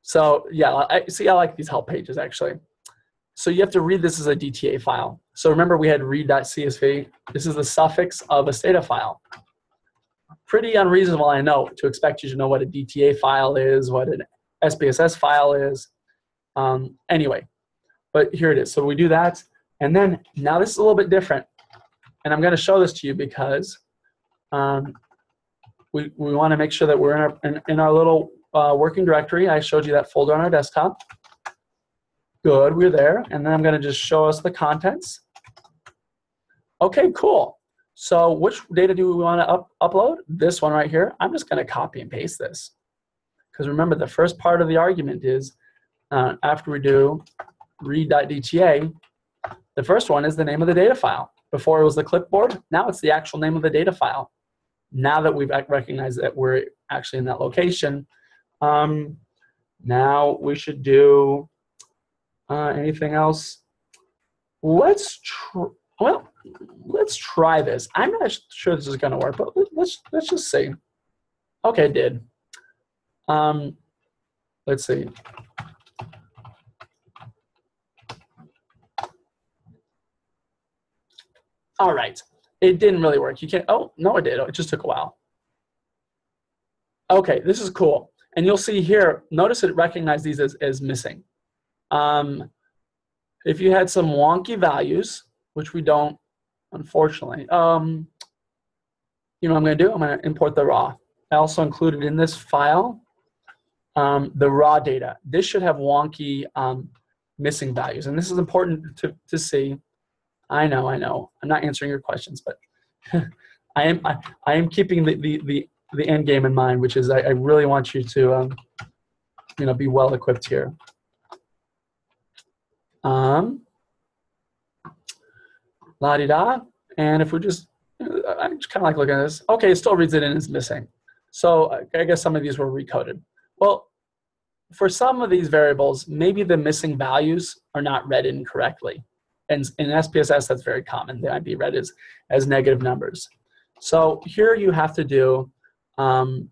So yeah, I like these help pages actually. So you have to read this as a DTA file. So remember we had read.csv. This is the suffix of a stata file. Pretty unreasonable, I know, to expect you to know what a DTA file is, what an SPSS file is. Anyway, but here it is. So we do that, and then now this is a little bit different. and I'm going to show this to you because we want to make sure that we're in our little working directory. I showed you that folder on our desktop. Good, we're there. And then I'm going to just show us the contents. Okay, cool. So which data do we want to upload? This one right here. I'm just going to copy and paste this. Because remember, the first part of the argument is after we do read.dta, the first one is the name of the data file. Before it was the clipboard, now it's the actual name of the data file. Now that we've recognized that we're actually in that location, now we should do anything else. Let's try this. I'm not sure this is going to work, but let's just see. Okay, it did. Let's see. All right, it didn't really work. You can't. Oh no, it did. It just took a while. Okay, this is cool. And you'll see here. Notice it recognized these as missing. If you had some wonky values, which we don't, unfortunately, you know what I'm going to do? I'm going to import the raw. I also included in this file the raw data. This should have wonky missing values, and this is important to see. I know. I'm not answering your questions, but I am keeping the end game in mind, which is I really want you to you know, be well equipped here. La-di-da, and if we just, I just kind of like looking at this. Okay, it still reads it and it's missing. So I guess some of these were recoded. Well, for some of these variables, maybe the missing values are not read in correctly. And in SPSS, that's very common. They might be read as negative numbers. So here you have to do, if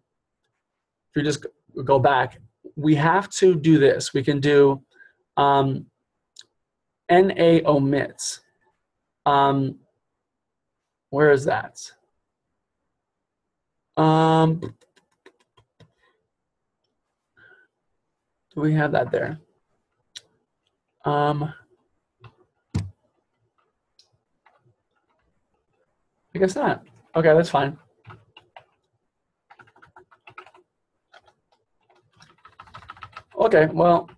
you just go back, we have to do this. We can do NA omits. Where is that? Do we have that there? I guess not. Okay, that's fine. Okay, well.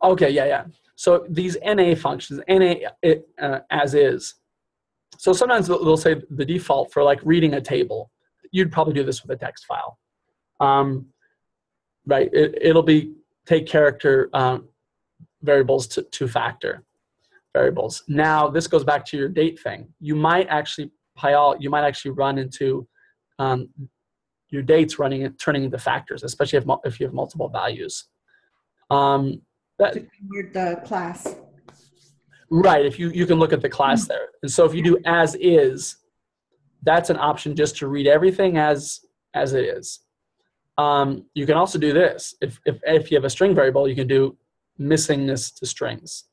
Okay, yeah. So these NA functions, NA as is. So sometimes they'll say the default for like reading a table. You'd probably do this with a text file. Right, it'll be take character variables to factor variables. Now this goes back to your date thing. You might actually run into your dates turning into factors, especially if you have multiple values. To convert the class. Right, if you can look at the class there. And so if you do as is, that's an option just to read everything as it is. You can also do this. If you have a string variable, you can do missing this to strings.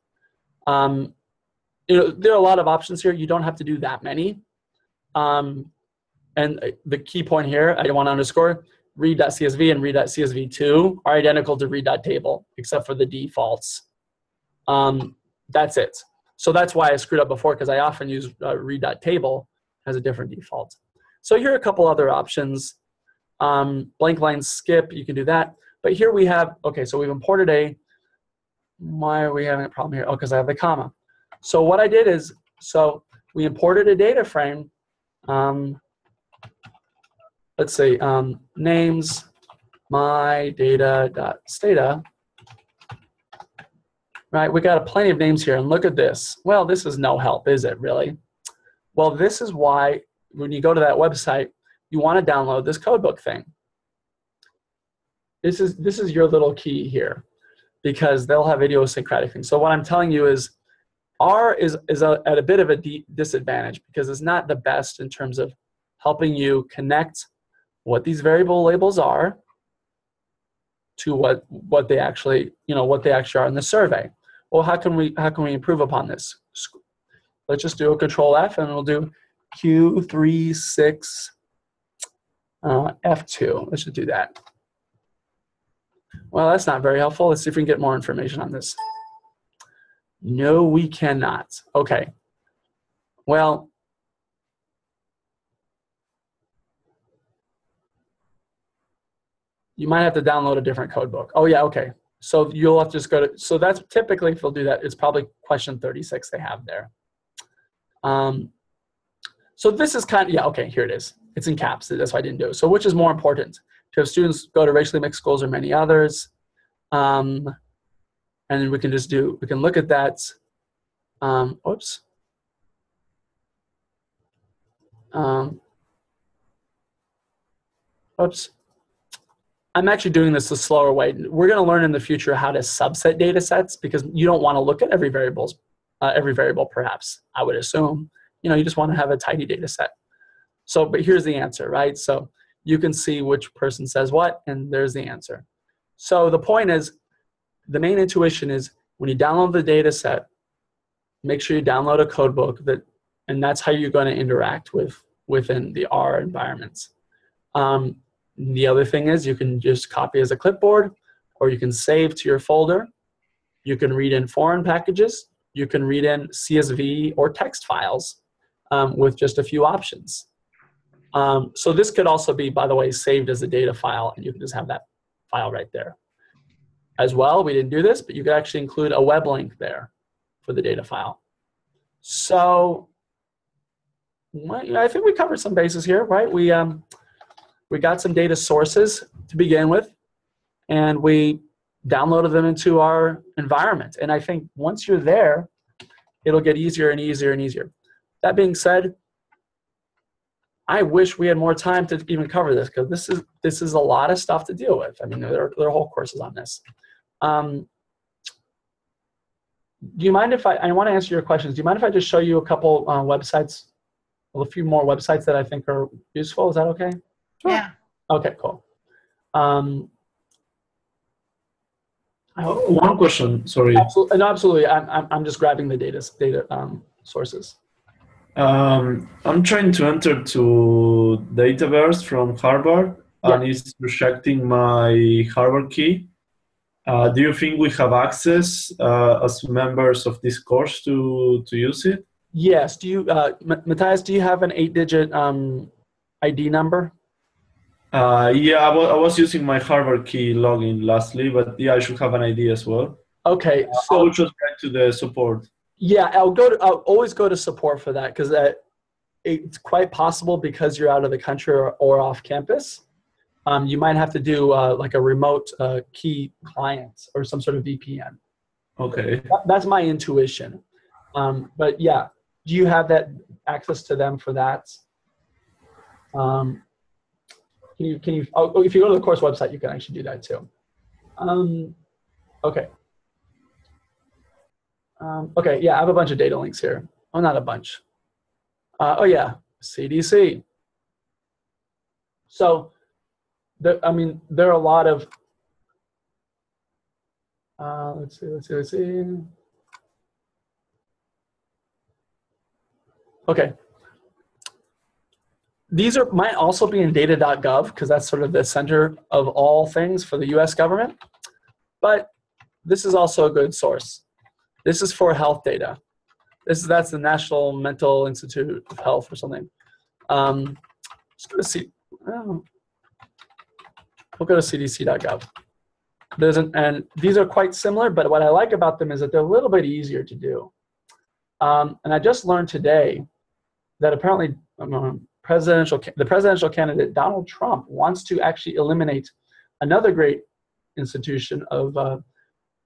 You know, there are a lot of options here. You don't have to do that many. And the key point here, I want to underscore, read.csv and read.csv2 are identical to read.table, except for the defaults. That's it. So that's why I screwed up before, because I often use read.table as a different default. So here are a couple other options. Blank line skip, you can do that. But here we have, okay, so we've imported why are we having a problem here? Oh, because I have the comma. So what I did is, so we imported a data frame. Let's say names my data.stata. Right, we got plenty of names here, and look at this. Well, this is no help, is it really? Well, this is why when you go to that website, you want to download this codebook thing. This is your little key here, because they'll have idiosyncratic things. So what I'm telling you is R is at a bit of a disadvantage, because it's not the best in terms of helping you connect what these variable labels are to what they actually are in the survey. Well, how can we improve upon this? Let's just do a Control F, and we'll do Q36 F2. Let's just do that. Well, that's not very helpful. Let's see if we can get more information on this. No, we cannot. Okay. Well, you might have to download a different code book. Oh, yeah, okay. So you'll have to just go to, so that's typically, if they'll do that, it's probably question 36 they have there. So this is kind of, yeah, okay, here it is. It's in caps, that's why I didn't do it. So which is more important? To have students go to racially mixed schools or many others? And then we can just do, we can look at that. Oops. Oops. I'm actually doing this a slower way. We're going to learn in the future how to subset data sets because you don't want to look at every variable perhaps, I would assume. You know, you just want to have a tidy data set. So, but here's the answer, right? So you can see which person says what, and there's the answer. So the point is, the main intuition is when you download the data set, make sure you download a code book and that's how you're going to interact within the R environments. The other thing is you can just copy as a clipboard, or you can save to your folder. You can read in foreign packages. You can read in CSV or text files with just a few options. So this could also be, by the way, saved as a data file, and you can just have that file right there. As well, we didn't do this, but you could actually include a web link there for the data file. So well, you know, I think we covered some bases here, right? We got some data sources to begin with, and we downloaded them into our environment. And I think once you're there, it'll get easier and easier and easier. That being said, I wish we had more time to even cover this because this is a lot of stuff to deal with. I mean, there are whole courses on this. Do you mind if I want to answer your questions. Do you mind if I just show you a couple websites, a few more websites that I think are useful? Is that okay? Sure. Yeah. Okay, cool. One question, sorry. Absolutely, no, absolutely. I'm just grabbing the data sources. I'm trying to enter to Dataverse from Harvard, and it's rejecting my Harvard key. Do you think we have access as members of this course to use it? Yes. Do you, Matthias? Do you have an 8-digit ID number? Yeah, I was using my Harvard key login lastly, but yeah, I should have an ID as well. Okay, so I will just get to the support. Yeah, I'll always go to support for that because it's quite possible because you're out of the country or off campus. You might have to do like a remote key client or some sort of VPN. Okay. That's my intuition. But yeah, do you have that access to them for that? Can you? Oh, if you go to the course website, you can actually do that too. Okay. Okay, yeah, I have a bunch of data links here. Oh, not a bunch. Oh yeah, CDC. So, I mean, there are a lot of. Let's see. Okay. These might also be in data.gov because that's sort of the center of all things for the US government. But this is also a good source. This is for health data. That's the National Mental Institute of Health or something. Just go to see. We'll go to cdc.gov. And these are quite similar, but what I like about them is that they're a little bit easier to do. And I just learned today that apparently the presidential candidate Donald Trump wants to actually eliminate another great institution of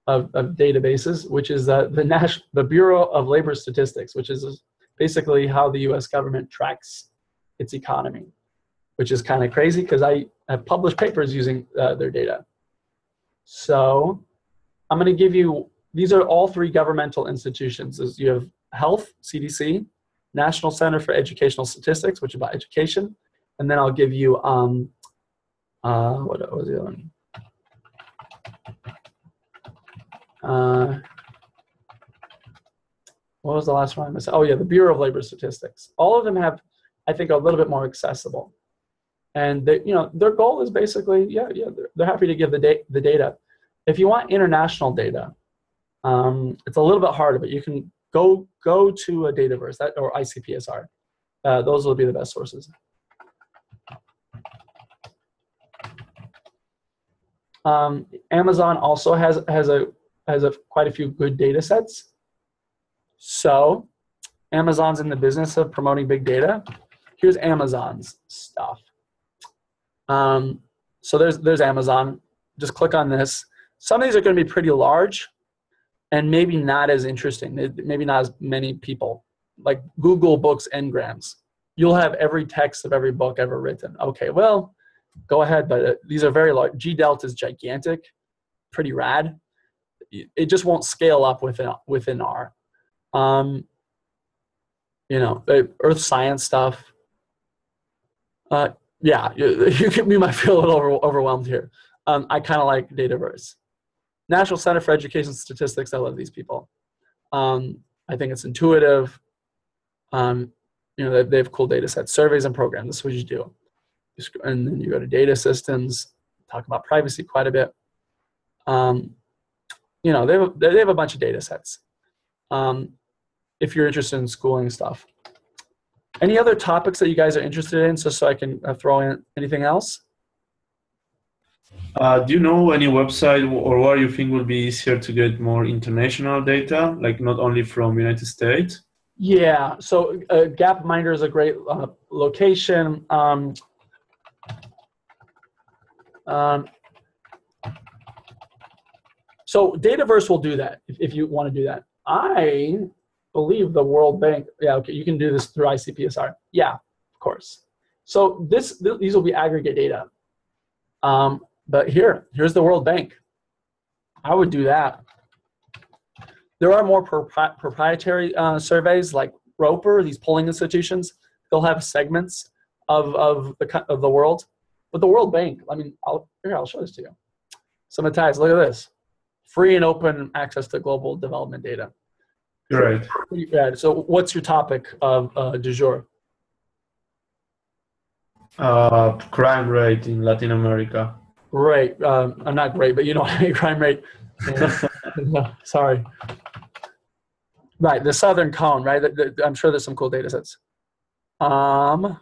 databases, which is the Bureau of Labor Statistics, which is basically how the U.S. government tracks its economy, which is kind of crazy because I have published papers using their data. So I'm going to give you, these are all three governmental institutions. You have Health, CDC, National Center for Educational Statistics, which is about education, and then I'll give you, what was the other one? What was the last one? Oh yeah, the Bureau of Labor Statistics. All of them have, I think, a little bit more accessible. And they, their goal is basically, they're happy to give the data. If you want international data, it's a little bit harder, but you can go to a Dataverse or ICPSR. Those will be the best sources. Amazon also has quite a few good data sets. So Amazon's in the business of promoting big data. Here's Amazon's stuff. So there's Amazon. Just click on this. Some of these are going to be pretty large and maybe not as interesting, maybe not as many people. Like Google Books Ngrams. You'll have every text of every book ever written. Okay, well, go ahead, but these are very large. GDELT is gigantic, pretty rad. It just won't scale up within R. Earth science stuff. You might feel a little overwhelmed here. I kind of like Dataverse. National Center for Education Statistics, I love these people. I think it's intuitive. They have cool data sets. Surveys and programs, that's what you do. And then you go to data systems, talk about privacy quite a bit. They have a bunch of data sets. If you're interested in schooling stuff. Any other topics that you guys are interested in, so I can throw in anything else? Do you know any website or where you think will be easier to get more international data, like not only from United States? Yeah, so Gapminder is a great location. So Dataverse will do that if you want to do that. I believe the World Bank, you can do this through ICPSR. Yeah, of course. So these will be aggregate data. But here's the World Bank. I would do that. There are more proprietary surveys like Roper, these polling institutions. They'll have segments of the world. But the World Bank, I'll show this to you. So Matthias, look at this. Free and open access to global development data. Right. So what's your topic of du jour? Crime rate in Latin America. Great. I'm not great, but crime rate. Sorry. Right, the Southern Cone, right? I'm sure there's some cool data sets. Yeah,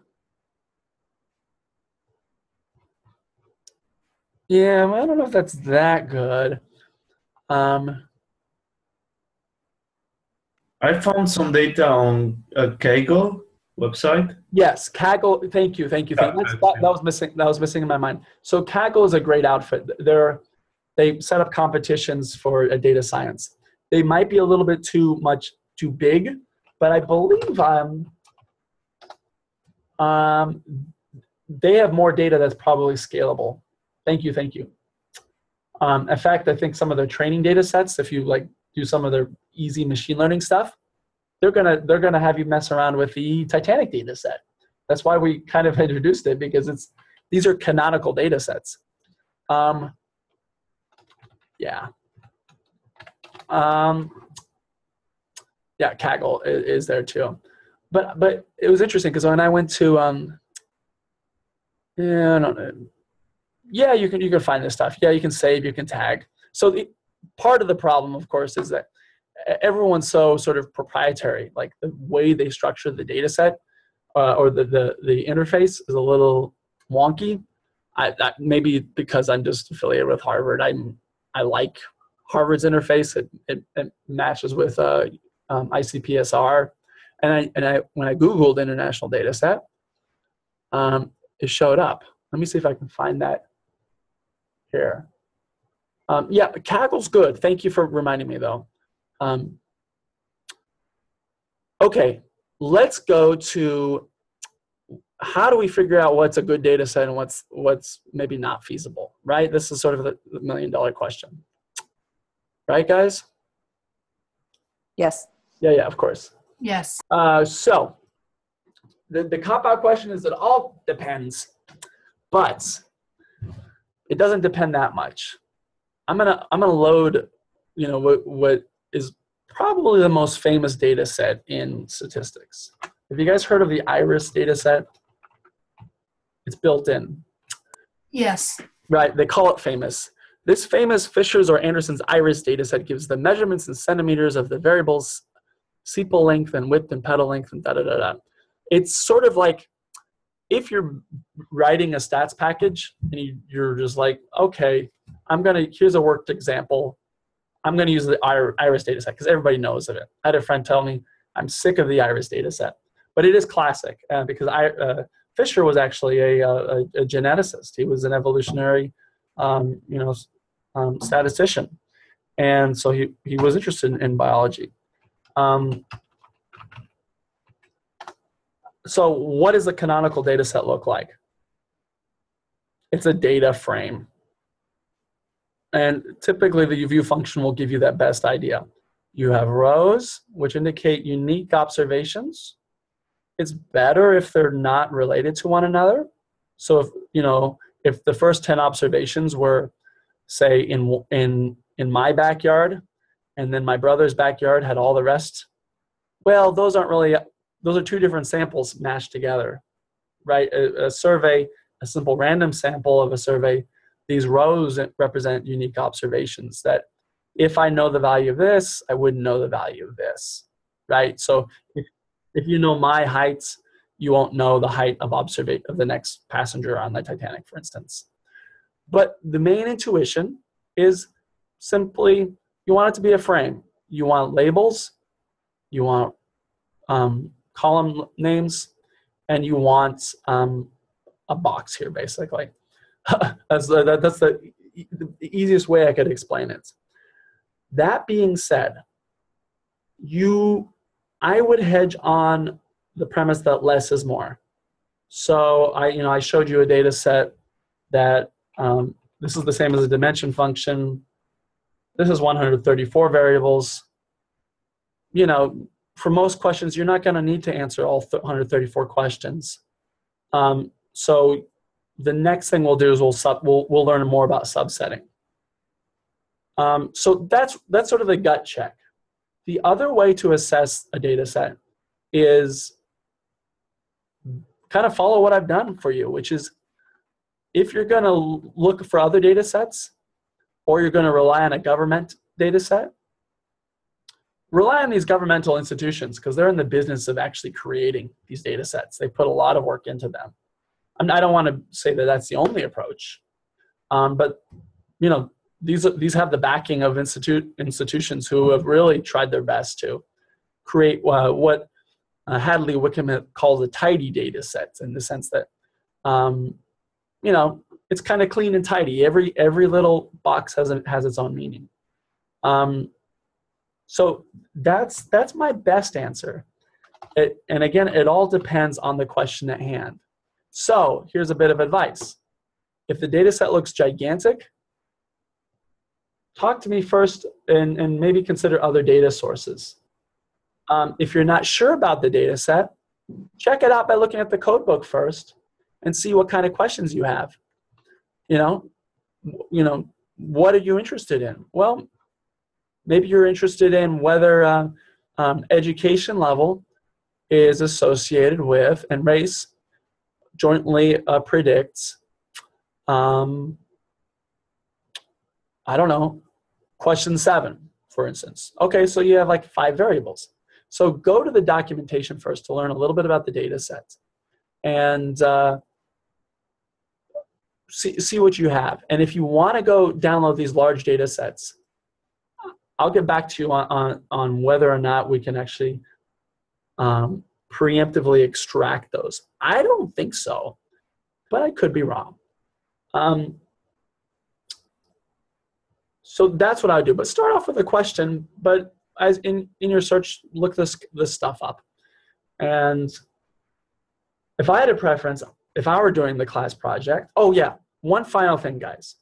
I don't know if that's that good. I found some data on Kaggle website. Yes, Kaggle. Thank you. That was missing in my mind. So Kaggle is a great outfit. They set up competitions for data science. They might be a little bit too big, but I believe they have more data that's probably scalable. Thank you. In fact, I think some of their training data sets, if you do some of their easy machine learning stuff, they're gonna have you mess around with the Titanic data set. That's why we kind of introduced it, because these are canonical data sets. Kaggle is there too. But it was interesting because when I went to I don't know. Yeah, you can find this stuff. Yeah, you can save, you can tag. So part of the problem, of course, is that everyone's so sort of proprietary. Like the way they structure the data set or the interface is a little wonky. Maybe because I'm just affiliated with Harvard. I like Harvard's interface. It matches with ICPSR. And when I Googled international data set, it showed up. Let me see if I can find that here. Yeah, Kaggle's good. Thank you for reminding me, though. Okay, let's go to how do we figure out what's a good data set and what's maybe not feasible, right? This is sort of the $1 million question. Right, guys? Yes. Yeah, of course. Yes. So the cop-out question is it all depends, but it doesn't depend that much. I'm gonna load, what is probably the most famous data set in statistics. Have you guys heard of the IRIS data set? It's built in. Yes. Right, they call it famous. This famous Fisher's or Anderson's iris data set gives the measurements in centimeters of the variables sepal length and width and petal length and da-da-da-da. It's sort of like if you're writing a stats package and you're just like, okay, here's a worked example. I'm going to use the iris data set because everybody knows of it. I had a friend tell me, I'm sick of the iris data set. But it is classic because Fisher was actually a geneticist. He was an evolutionary, statistician. And so he was interested in biology. So what does a canonical data set look like? It's a data frame. And typically the view function will give you that best idea. You have rows, which indicate unique observations. It's better if they're not related to one another. So if the first 10 observations were, say, in my backyard, and then my brother's backyard had all the rest, well, those are two different samples mashed together, right? A survey, a simple random sample of a survey, these rows represent unique observations that if I know the value of this, I wouldn't know the value of this, right? So if you know my heights, you won't know the height of the next passenger on the Titanic, for instance. But the main intuition is simply you want it to be a frame. You want labels, you want column names, and you want a box here, basically. That's the easiest way I could explain it. That being said, I would hedge on the premise that less is more. So I showed you a data set that this is the same as a dimension function. This is 134 variables. For most questions, you're not going to need to answer all 134 questions. So the next thing we'll do is we'll learn more about subsetting. So that's sort of the gut check. The other way to assess a data set is kind of follow what I've done for you, which is if you're going to look for other data sets or you're going to rely on a government data set, rely on these governmental institutions because they're in the business of actually creating these data sets. They put a lot of work into them. I don't want to say that that's the only approach, but these have the backing of institutions who have really tried their best to create what Hadley Wickham calls a tidy data set, in the sense that it's kind of clean and tidy. Every little box has its own meaning. So that's my best answer. And again, it all depends on the question at hand. So here's a bit of advice. If the data set looks gigantic, talk to me first and maybe consider other data sources. If you're not sure about the data set, check it out by looking at the code book first and see what kind of questions you have. What are you interested in? Well, maybe you're interested in whether education level is associated with, and race jointly predicts, question 7, for instance. Okay, so you have like 5 variables. So go to the documentation first to learn a little bit about the data set and see what you have. And if you want to go download these large data sets, I'll get back to you on whether or not we can actually preemptively extract those. I don't think so, but I could be wrong. So that's what I would do. But start off with a question, but as in your search, look this stuff up. And if I had a preference, if I were doing the class project, oh yeah, one final thing, guys.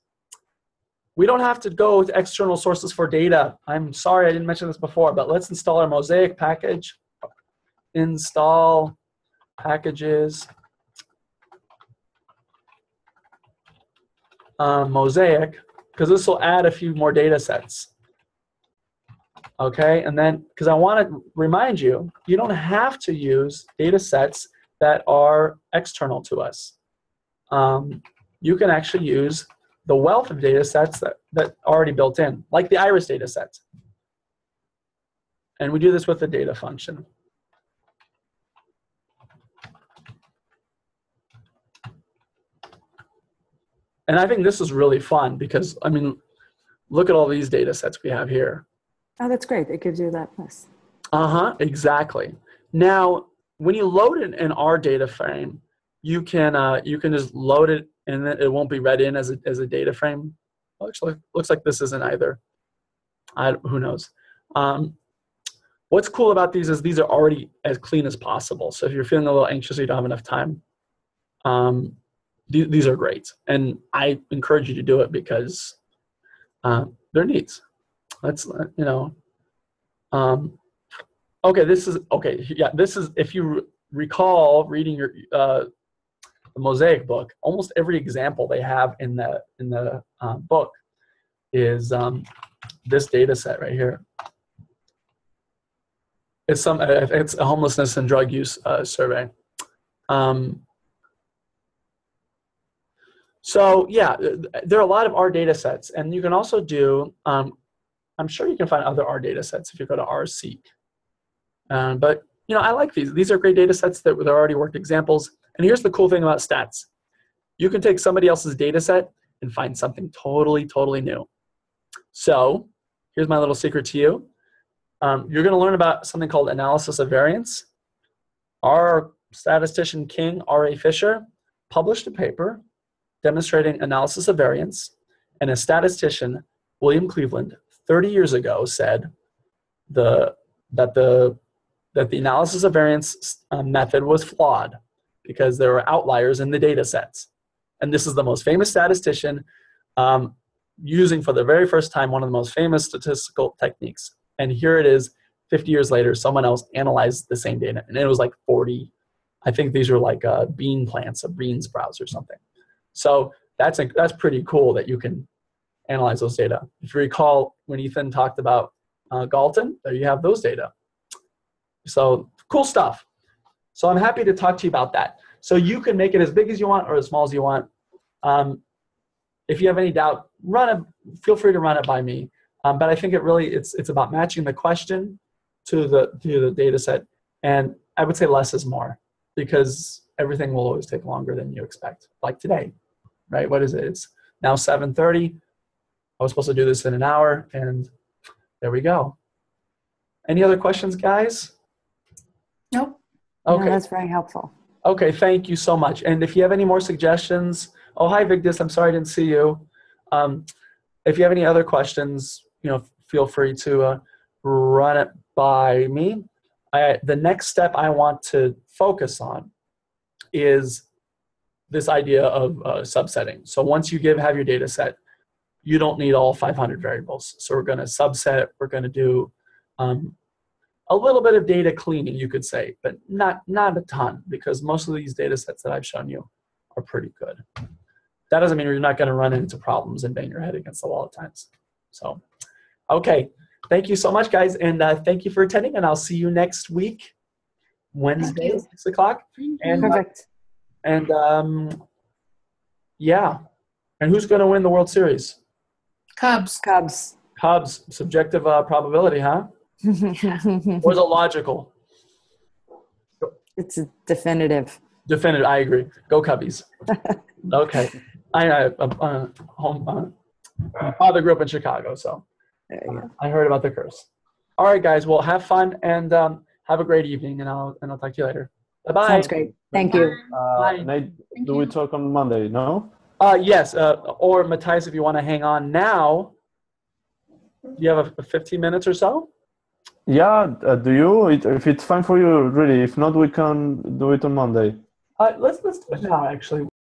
We don't have to go with external sources for data. I'm sorry I didn't mention this before, but let's install our Mosaic package. Install packages. Mosaic, because this will add a few more data sets. Okay, and then, because I want to remind you, you don't have to use data sets that are external to us. you can actually use the wealth of data sets that are already built in, like the iris data set. And we do this with the data function. And I think this is really fun because, I mean, look at all these data sets we have here. Oh, that's great. It gives you that list. Exactly. Now, when you load an R data frame, you can just load it and then it won't be read in as a data frame. Actually, looks like this isn't either. Who knows? What's cool about these is these are already as clean as possible. So if you're feeling a little anxious or you don't have enough time, these are great. And I encourage you to do it because they're neat. Let's, you know. Okay, this is, if you recall reading your the Mosaic book, almost every example they have in the book is this data set right here. It's a homelessness and drug use survey. So yeah, there are a lot of R data sets, and you can also do, I'm sure you can find other R data sets if you go to RSeek. But you know, I like these. These are great data sets that are already worked examples. And here's the cool thing about stats. You can take somebody else's data set and find something totally, totally new. So here's my little secret to you. You're going to learn about something called analysis of variance. Our statistician king, R.A. Fisher, published a paper demonstrating analysis of variance, and a statistician, William Cleveland, 30 years ago said that the analysis of variance method was flawed because there were outliers in the data sets. And this is the most famous statistician using for the very first time one of the most famous statistical techniques. And here it is, 50 years later, someone else analyzed the same data. And it was like 40, I think these are like bean plants, or bean sprouts or something. So that's pretty cool that you can analyze those data. If you recall when Ethan talked about Galton, there you have those data. So cool stuff. So I'm happy to talk to you about that. So you can make it as big as you want or as small as you want. If you have any doubt, feel free to run it by me. But I think it's about matching the question to the data set. And I would say less is more, because everything will always take longer than you expect. Like today, right? What is it? It's now 7:30. I was supposed to do this in an hour, and there we go. Any other questions, guys? Nope. Okay. No, that's very helpful. Okay, thank you so much. And if you have any more suggestions, oh, hi, Vigdis, I'm sorry I didn't see you. If you have any other questions, feel free to run it by me. The next step I want to focus on is this idea of subsetting. So once you have your data set, you don't need all 500 variables. So we're going to subset. We're going to do a little bit of data cleaning, you could say, but not a ton, because most of these data sets that I've shown you are pretty good. That doesn't mean you're not going to run into problems and bang your head against the wall at times. So, okay. Thank you so much, guys. And thank you for attending. And I'll see you next week, Wednesday, 6 o'clock. And, Perfect. Yeah. And who's going to win the World Series? Cubs. Cubs. Subjective probability, huh? Or is it logical? It's definitive. Definitive. I agree. Go Cubbies. Okay. My father grew up in Chicago, so There you go. I heard about the curse. All right, guys. Well, have fun and have a great evening, and I'll talk to you later. Bye-bye. Sounds great. Thank you. Nate, do we talk on Monday? No. Yes. Or Matthias, if you want to hang on now, do you have a 15 minutes or so? Yeah. Do you? If it's fine for you, really. If not, we can do it on Monday. Let's do it now, actually.